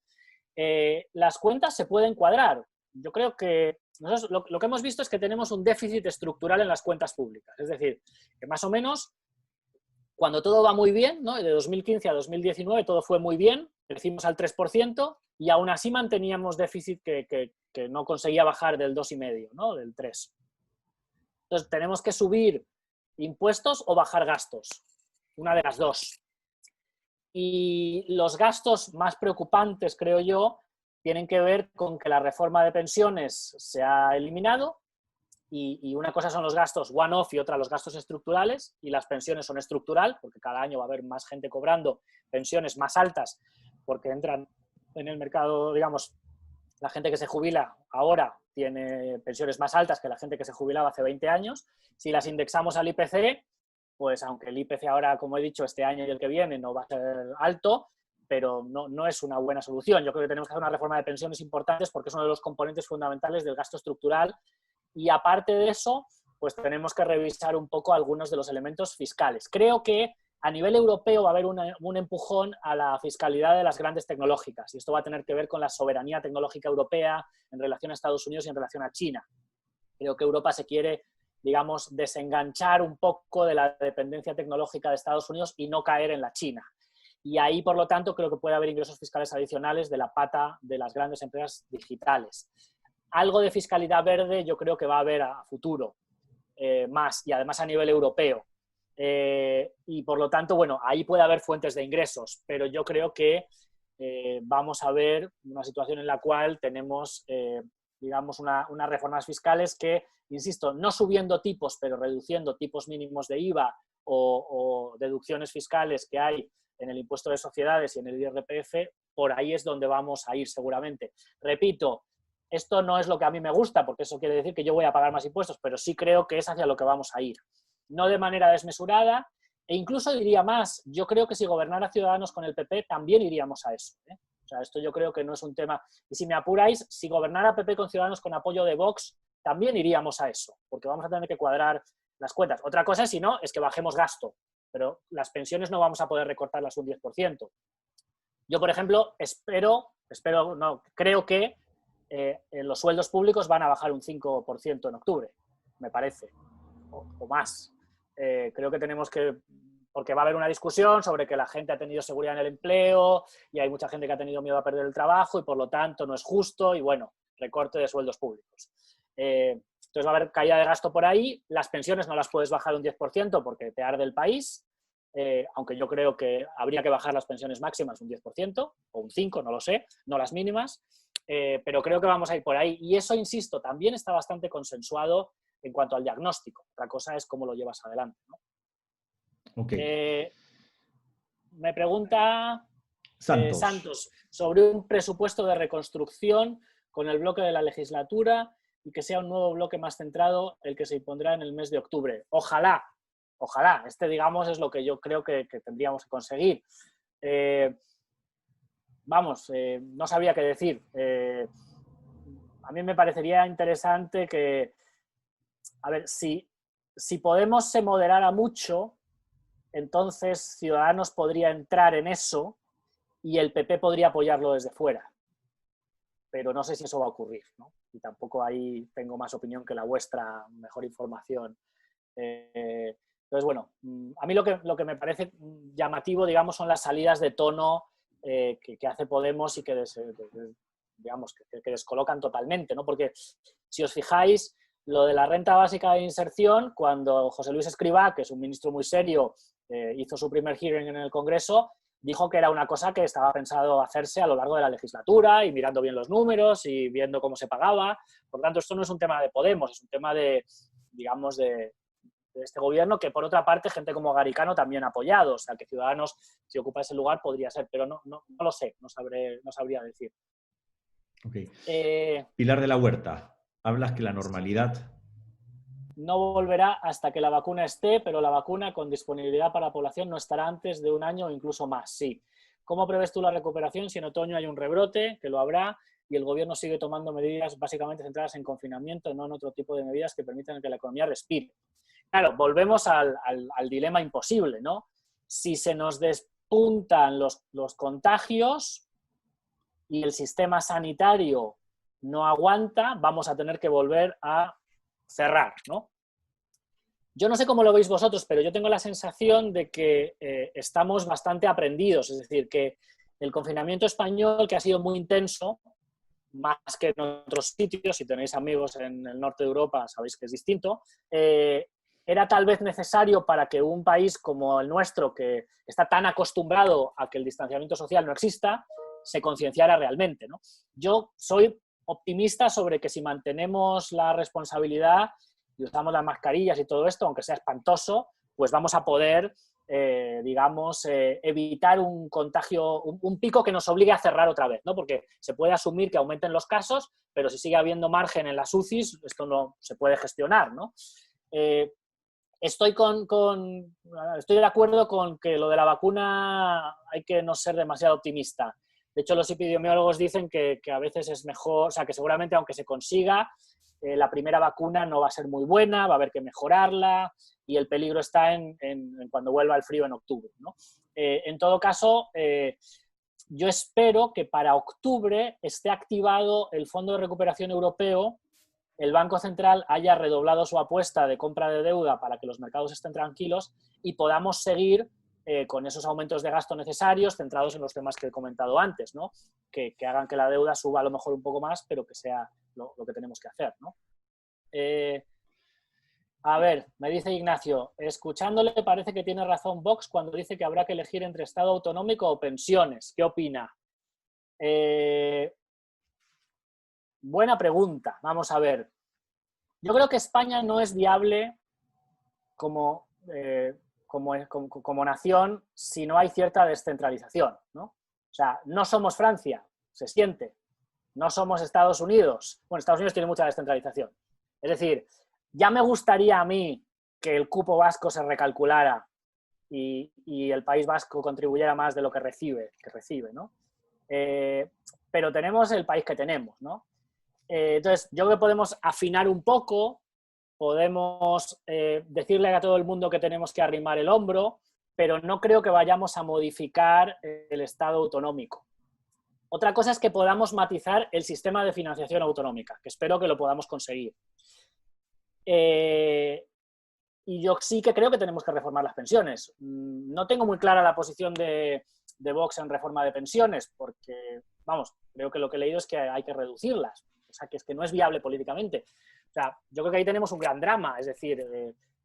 Las cuentas se pueden cuadrar. Yo creo que nosotros lo que hemos visto es que tenemos un déficit estructural en las cuentas públicas. Es decir, que más o menos cuando todo va muy bien, ¿no? De 2015 a 2019 todo fue muy bien, crecimos al 3% y aún así manteníamos déficit que no conseguía bajar del 2,5%, ¿no? Del 3%. Entonces tenemos que subir impuestos o bajar gastos. Una de las dos. Y los gastos más preocupantes, creo yo, tienen que ver con que la reforma de pensiones se ha eliminado y una cosa son los gastos one-off y otra los gastos estructurales, y las pensiones son estructural, porque cada año va a haber más gente cobrando pensiones más altas porque entran en el mercado, digamos, la gente que se jubila ahora tiene pensiones más altas que la gente que se jubilaba hace 20 años. Si las indexamos al IPC, pues aunque el IPC ahora, como he dicho, este año y el que viene no va a ser alto, pero no es una buena solución. Yo creo que tenemos que hacer una reforma de pensiones importantes porque es uno de los componentes fundamentales del gasto estructural, y aparte de eso, pues tenemos que revisar un poco algunos de los elementos fiscales. Creo que a nivel europeo va a haber un empujón a la fiscalidad de las grandes tecnológicas, y esto va a tener que ver con la soberanía tecnológica europea en relación a Estados Unidos y en relación a China. Creo que Europa se quiere, digamos, desenganchar un poco de la dependencia tecnológica de Estados Unidos y no caer en la China. y ahí, por lo tanto, creo que puede haber ingresos fiscales adicionales de la pata de las grandes empresas digitales. Algo de fiscalidad verde yo creo que va a haber a futuro, más, y además a nivel europeo. Y por lo tanto, bueno, ahí puede haber fuentes de ingresos, pero yo creo que vamos a ver una situación en la cual tenemos, digamos, unas reformas fiscales que, insisto, no subiendo tipos, pero reduciendo tipos mínimos de IVA o deducciones fiscales que hay en el impuesto de sociedades y en el IRPF, por ahí es donde vamos a ir seguramente. Repito, esto no es lo que a mí me gusta, porque eso quiere decir que yo voy a pagar más impuestos, pero sí creo que es hacia lo que vamos a ir. No de manera desmesurada, e incluso diría más, yo creo que si gobernara Ciudadanos con el PP también iríamos a eso, ¿eh? O sea, esto yo creo que no es un tema... Y si me apuráis, si gobernara PP con Ciudadanos con apoyo de Vox, también iríamos a eso, porque vamos a tener que cuadrar las cuentas. Otra cosa, si no, es que bajemos gasto, pero las pensiones no vamos a poder recortarlas un 10%. Yo, por ejemplo, creo que los sueldos públicos van a bajar un 5% en octubre, me parece, o más. Creo que tenemos que, porque va a haber una discusión sobre que la gente ha tenido seguridad en el empleo y hay mucha gente que ha tenido miedo a perder el trabajo y por lo tanto no es justo y bueno, recorte de sueldos públicos. Entonces va a haber caída de gasto por ahí, las pensiones no las puedes bajar un 10% porque te arde el país, aunque yo creo que habría que bajar las pensiones máximas un 10% o un 5%, no lo sé, no las mínimas, pero creo que vamos a ir por ahí y eso, insisto, también está bastante consensuado en cuanto al diagnóstico. Otra cosa es cómo lo llevas adelante, ¿no? Okay. Me pregunta Santos sobre un presupuesto de reconstrucción con el bloque de la legislatura y que sea un nuevo bloque más centrado el que se impondrá en el mes de octubre. Ojalá, ojalá. Digamos, es lo que yo creo que tendríamos que conseguir. No sabría qué decir. A mí me parecería interesante que, a ver, si Podemos se moderara mucho, entonces Ciudadanos podría entrar en eso y el PP podría apoyarlo desde fuera. Pero no sé si eso va a ocurrir, ¿no? Y tampoco ahí tengo más opinión que la vuestra, mejor información. Entonces, bueno, a mí lo que me parece llamativo, digamos, son las salidas de tono que hace Podemos y que digamos, que descolocan totalmente, ¿no? Porque si os fijáis, lo de la renta básica de inserción, cuando José Luis Escrivá, que es un ministro muy serio, hizo su primer hearing en el Congreso, dijo que era una cosa que estaba pensado hacerse a lo largo de la legislatura y mirando bien los números y viendo cómo se pagaba. Por tanto, esto no es un tema de Podemos, es un tema de, digamos, de este gobierno que, por otra parte, gente como Garicano también ha apoyado. O sea, que Ciudadanos, si ocupa ese lugar, podría ser, pero no lo sé, no sabría decir. Okay. Pilar de la Huerta, hablas que la normalidad... No volverá hasta que la vacuna esté, pero la vacuna con disponibilidad para la población no estará antes de un año o incluso más, sí. ¿Cómo prevés tú la recuperación si en otoño hay un rebrote, que lo habrá, y el gobierno sigue tomando medidas básicamente centradas en confinamiento, no en otro tipo de medidas que permitan que la economía respire? Claro, volvemos al dilema imposible, ¿no? Si se nos despuntan los contagios y el sistema sanitario no aguanta, vamos a tener que volver a cerrar, ¿no? Yo no sé cómo lo veis vosotros, pero yo tengo la sensación de que estamos bastante aprendidos, es decir, que el confinamiento español, que ha sido muy intenso, más que en otros sitios, si tenéis amigos en el norte de Europa sabéis que es distinto, era tal vez necesario para que un país como el nuestro, que está tan acostumbrado a que el distanciamiento social no exista, se concienciara realmente, ¿no? Yo soy optimista sobre que si mantenemos la responsabilidad y usamos las mascarillas y todo esto, aunque sea espantoso, pues vamos a poder, evitar un contagio, un pico que nos obligue a cerrar otra vez, ¿no? Porque se puede asumir que aumenten los casos, pero si sigue habiendo margen en las UCIs, esto no se puede gestionar, ¿no? Estoy de acuerdo con que lo de la vacuna hay que no ser demasiado optimista. De hecho, los epidemiólogos dicen que a veces es mejor, o sea, que seguramente aunque se consiga, la primera vacuna no va a ser muy buena, va a haber que mejorarla y el peligro está en cuando vuelva el frío en octubre, ¿no? En todo caso, yo espero que para octubre esté activado el Fondo de Recuperación Europeo, el Banco Central haya redoblado su apuesta de compra de deuda para que los mercados estén tranquilos y podamos seguir con esos aumentos de gasto necesarios, centrados en los temas que he comentado antes, ¿no? Que hagan que la deuda suba a lo mejor un poco más, pero que sea lo que tenemos que hacer, ¿no? A ver, me dice Ignacio, escuchándole parece que tiene razón Vox cuando dice que habrá que elegir entre Estado autonómico o pensiones. ¿Qué opina? Buena pregunta. Vamos a ver. Yo creo que España no es viable como nación si no hay cierta descentralización, ¿no? O sea, no somos Francia, se siente. No somos Estados Unidos. Bueno, Estados Unidos tiene mucha descentralización. Es decir, ya me gustaría a mí que el cupo vasco se recalculara y el País Vasco contribuyera más de lo que recibe, ¿no? Pero tenemos el país que tenemos, ¿no? Entonces, yo creo que podemos afinar un poco, podemos decirle a todo el mundo que tenemos que arrimar el hombro, pero no creo que vayamos a modificar el Estado autonómico. Otra cosa es que podamos matizar el sistema de financiación autonómica, que espero que lo podamos conseguir. Y yo sí que creo que tenemos que reformar las pensiones. No tengo muy clara la posición de Vox en reforma de pensiones, porque, vamos, creo que lo que he leído es que hay que reducirlas. O sea, que es que no es viable políticamente. O sea, yo creo que ahí tenemos un gran drama. Es decir,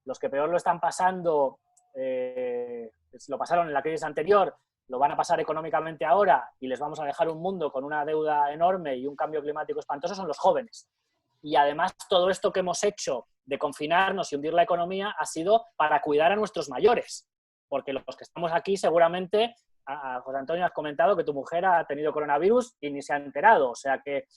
los que peor lo están pasando, lo pasaron en la crisis anterior, lo van a pasar económicamente ahora y les vamos a dejar un mundo con una deuda enorme y un cambio climático espantoso, son los jóvenes. Y además todo esto que hemos hecho de confinarnos y hundir la economía ha sido para cuidar a nuestros mayores. Porque los que estamos aquí seguramente, José Antonio, has comentado que tu mujer ha tenido coronavirus y ni se ha enterado. O sea que,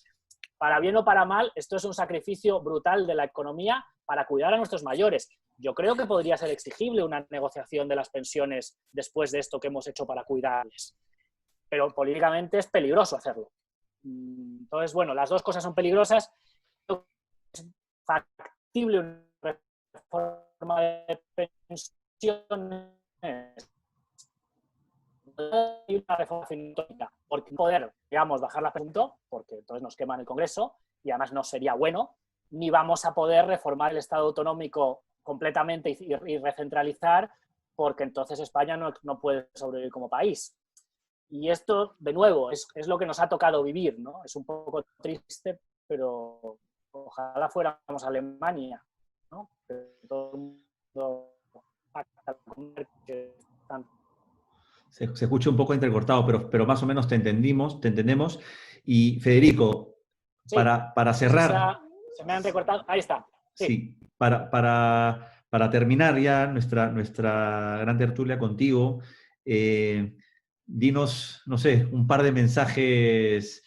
para bien o para mal, esto es un sacrificio brutal de la economía para cuidar a nuestros mayores. Yo creo que podría ser exigible una negociación de las pensiones después de esto que hemos hecho para cuidarles. Pero políticamente es peligroso hacerlo. Entonces, bueno, las dos cosas son peligrosas. Es factible una reforma de pensiones y una reforma financiera, porque poder, digamos, bajar la pensión, porque entonces nos queman el Congreso y además no sería bueno, ni vamos a poder reformar el Estado autonómico completamente y recentralizar, porque entonces España no puede sobrevivir como país. Y esto, de nuevo, es lo que nos ha tocado vivir, ¿no? Es un poco triste, pero ojalá fuéramos a Alemania, ¿no? Que todo el mundo pacta comer, que están... Se escucha un poco entrecortado, pero más o menos te entendemos. Y Federico, Sí, para cerrar... se me han recortado. Ahí está. Sí. Sí, para terminar ya nuestra gran tertulia contigo, dinos, no sé, un par de mensajes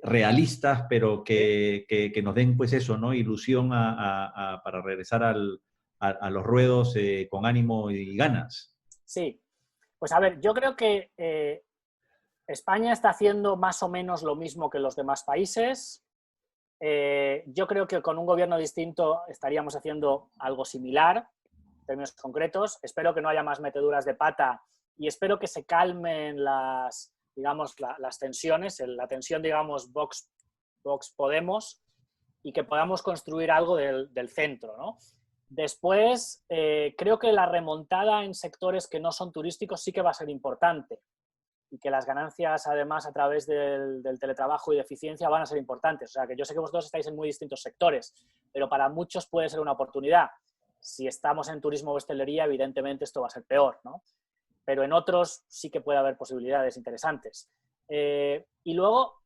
realistas, pero que nos den, pues eso, ¿no? Ilusión para regresar a los ruedos con ánimo y ganas. Sí. Pues a ver, yo creo que España está haciendo más o menos lo mismo que los demás países. Yo creo que con un gobierno distinto estaríamos haciendo algo similar, en términos concretos. Espero que no haya más meteduras de pata y espero que se calmen las tensiones, la tensión, digamos, Vox-Podemos, y que podamos construir algo del centro, ¿no? Después, creo que la remontada en sectores que no son turísticos sí que va a ser importante, y que las ganancias, además, a través del teletrabajo y de eficiencia van a ser importantes. O sea, que yo sé que vosotros estáis en muy distintos sectores, pero para muchos puede ser una oportunidad. Si estamos en turismo o hostelería, evidentemente esto va a ser peor, ¿no? Pero en otros sí que puede haber posibilidades interesantes. Y luego,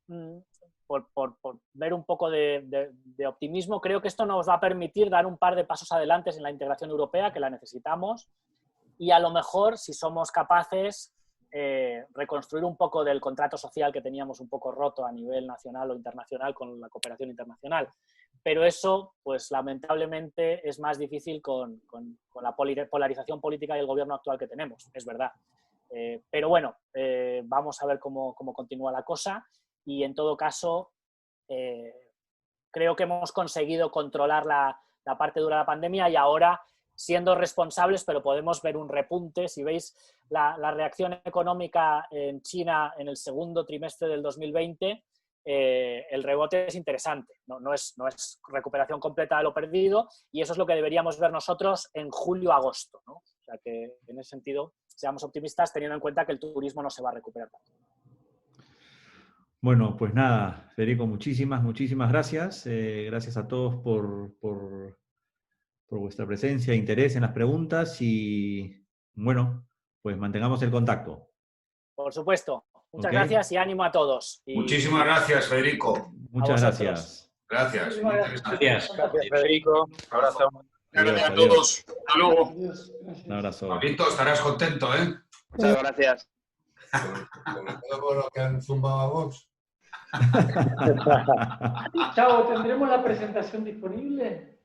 por ver un poco de optimismo, creo que esto nos va a permitir dar un par de pasos adelante en la integración europea, que la necesitamos, y a lo mejor, si somos capaces, reconstruir un poco del contrato social que teníamos un poco roto a nivel nacional o internacional con la cooperación internacional. Pero eso, pues lamentablemente, es más difícil con la polarización política y el gobierno actual que tenemos, es verdad. Pero bueno, vamos a ver cómo continúa la cosa, y en todo caso, creo que hemos conseguido controlar la parte dura de la pandemia, y ahora, siendo responsables, pero podemos ver un repunte. Si veis la reacción económica en China en el segundo trimestre del 2020, el rebote es interesante. No es recuperación completa de lo perdido, y eso es lo que deberíamos ver nosotros en julio-agosto, ¿no? O sea que, en ese sentido, seamos optimistas teniendo en cuenta que el turismo no se va a recuperar tanto. Bueno, pues nada, Federico, muchísimas gracias. Gracias a todos por vuestra presencia, interés en las preguntas y, bueno, pues mantengamos el contacto. Por supuesto. Muchas ¿Ok? gracias y ánimo a todos. Muchísimas gracias, Federico. Muchas gracias. Gracias. Gracias, Federico. Un abrazo. Gracias a Adiós. todos. Hasta luego. Un abrazo. Pablito, estarás contento, ¿eh? Muchas gracias. Por lo que han zumbado a Vox. Chao, ¿tendremos la presentación disponible?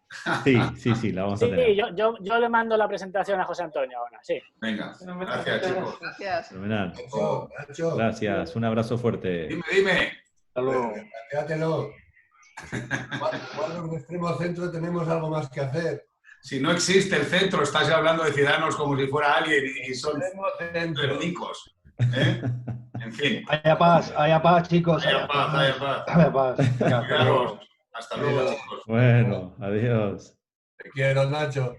Sí, la vamos a Sí, tener. yo le mando la presentación a José Antonio ahora, sí. Venga. Gracias, chicos. Gracias. Fenomenal. Nacho, Gracias, un abrazo fuerte. Dime. Hasta luego. quédatelo. Igual los de extremo centro tenemos algo más que hacer. Si no existe el centro, estás hablando de ciudadanos como si fuera alguien y son Extremo centro. verdicos. ¿Eh? En fin. Haya paz, chicos. Haya paz, haya paz. Haya paz. Hasta luego. Cuidaros. Hasta luego, chicos. Bueno, adiós. Te quiero, Nacho.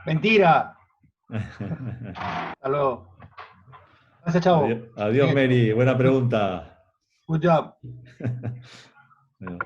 Mentira. Hasta luego. Gracias, chavo. Adiós, Mary. Buena pregunta. Good job. Bueno.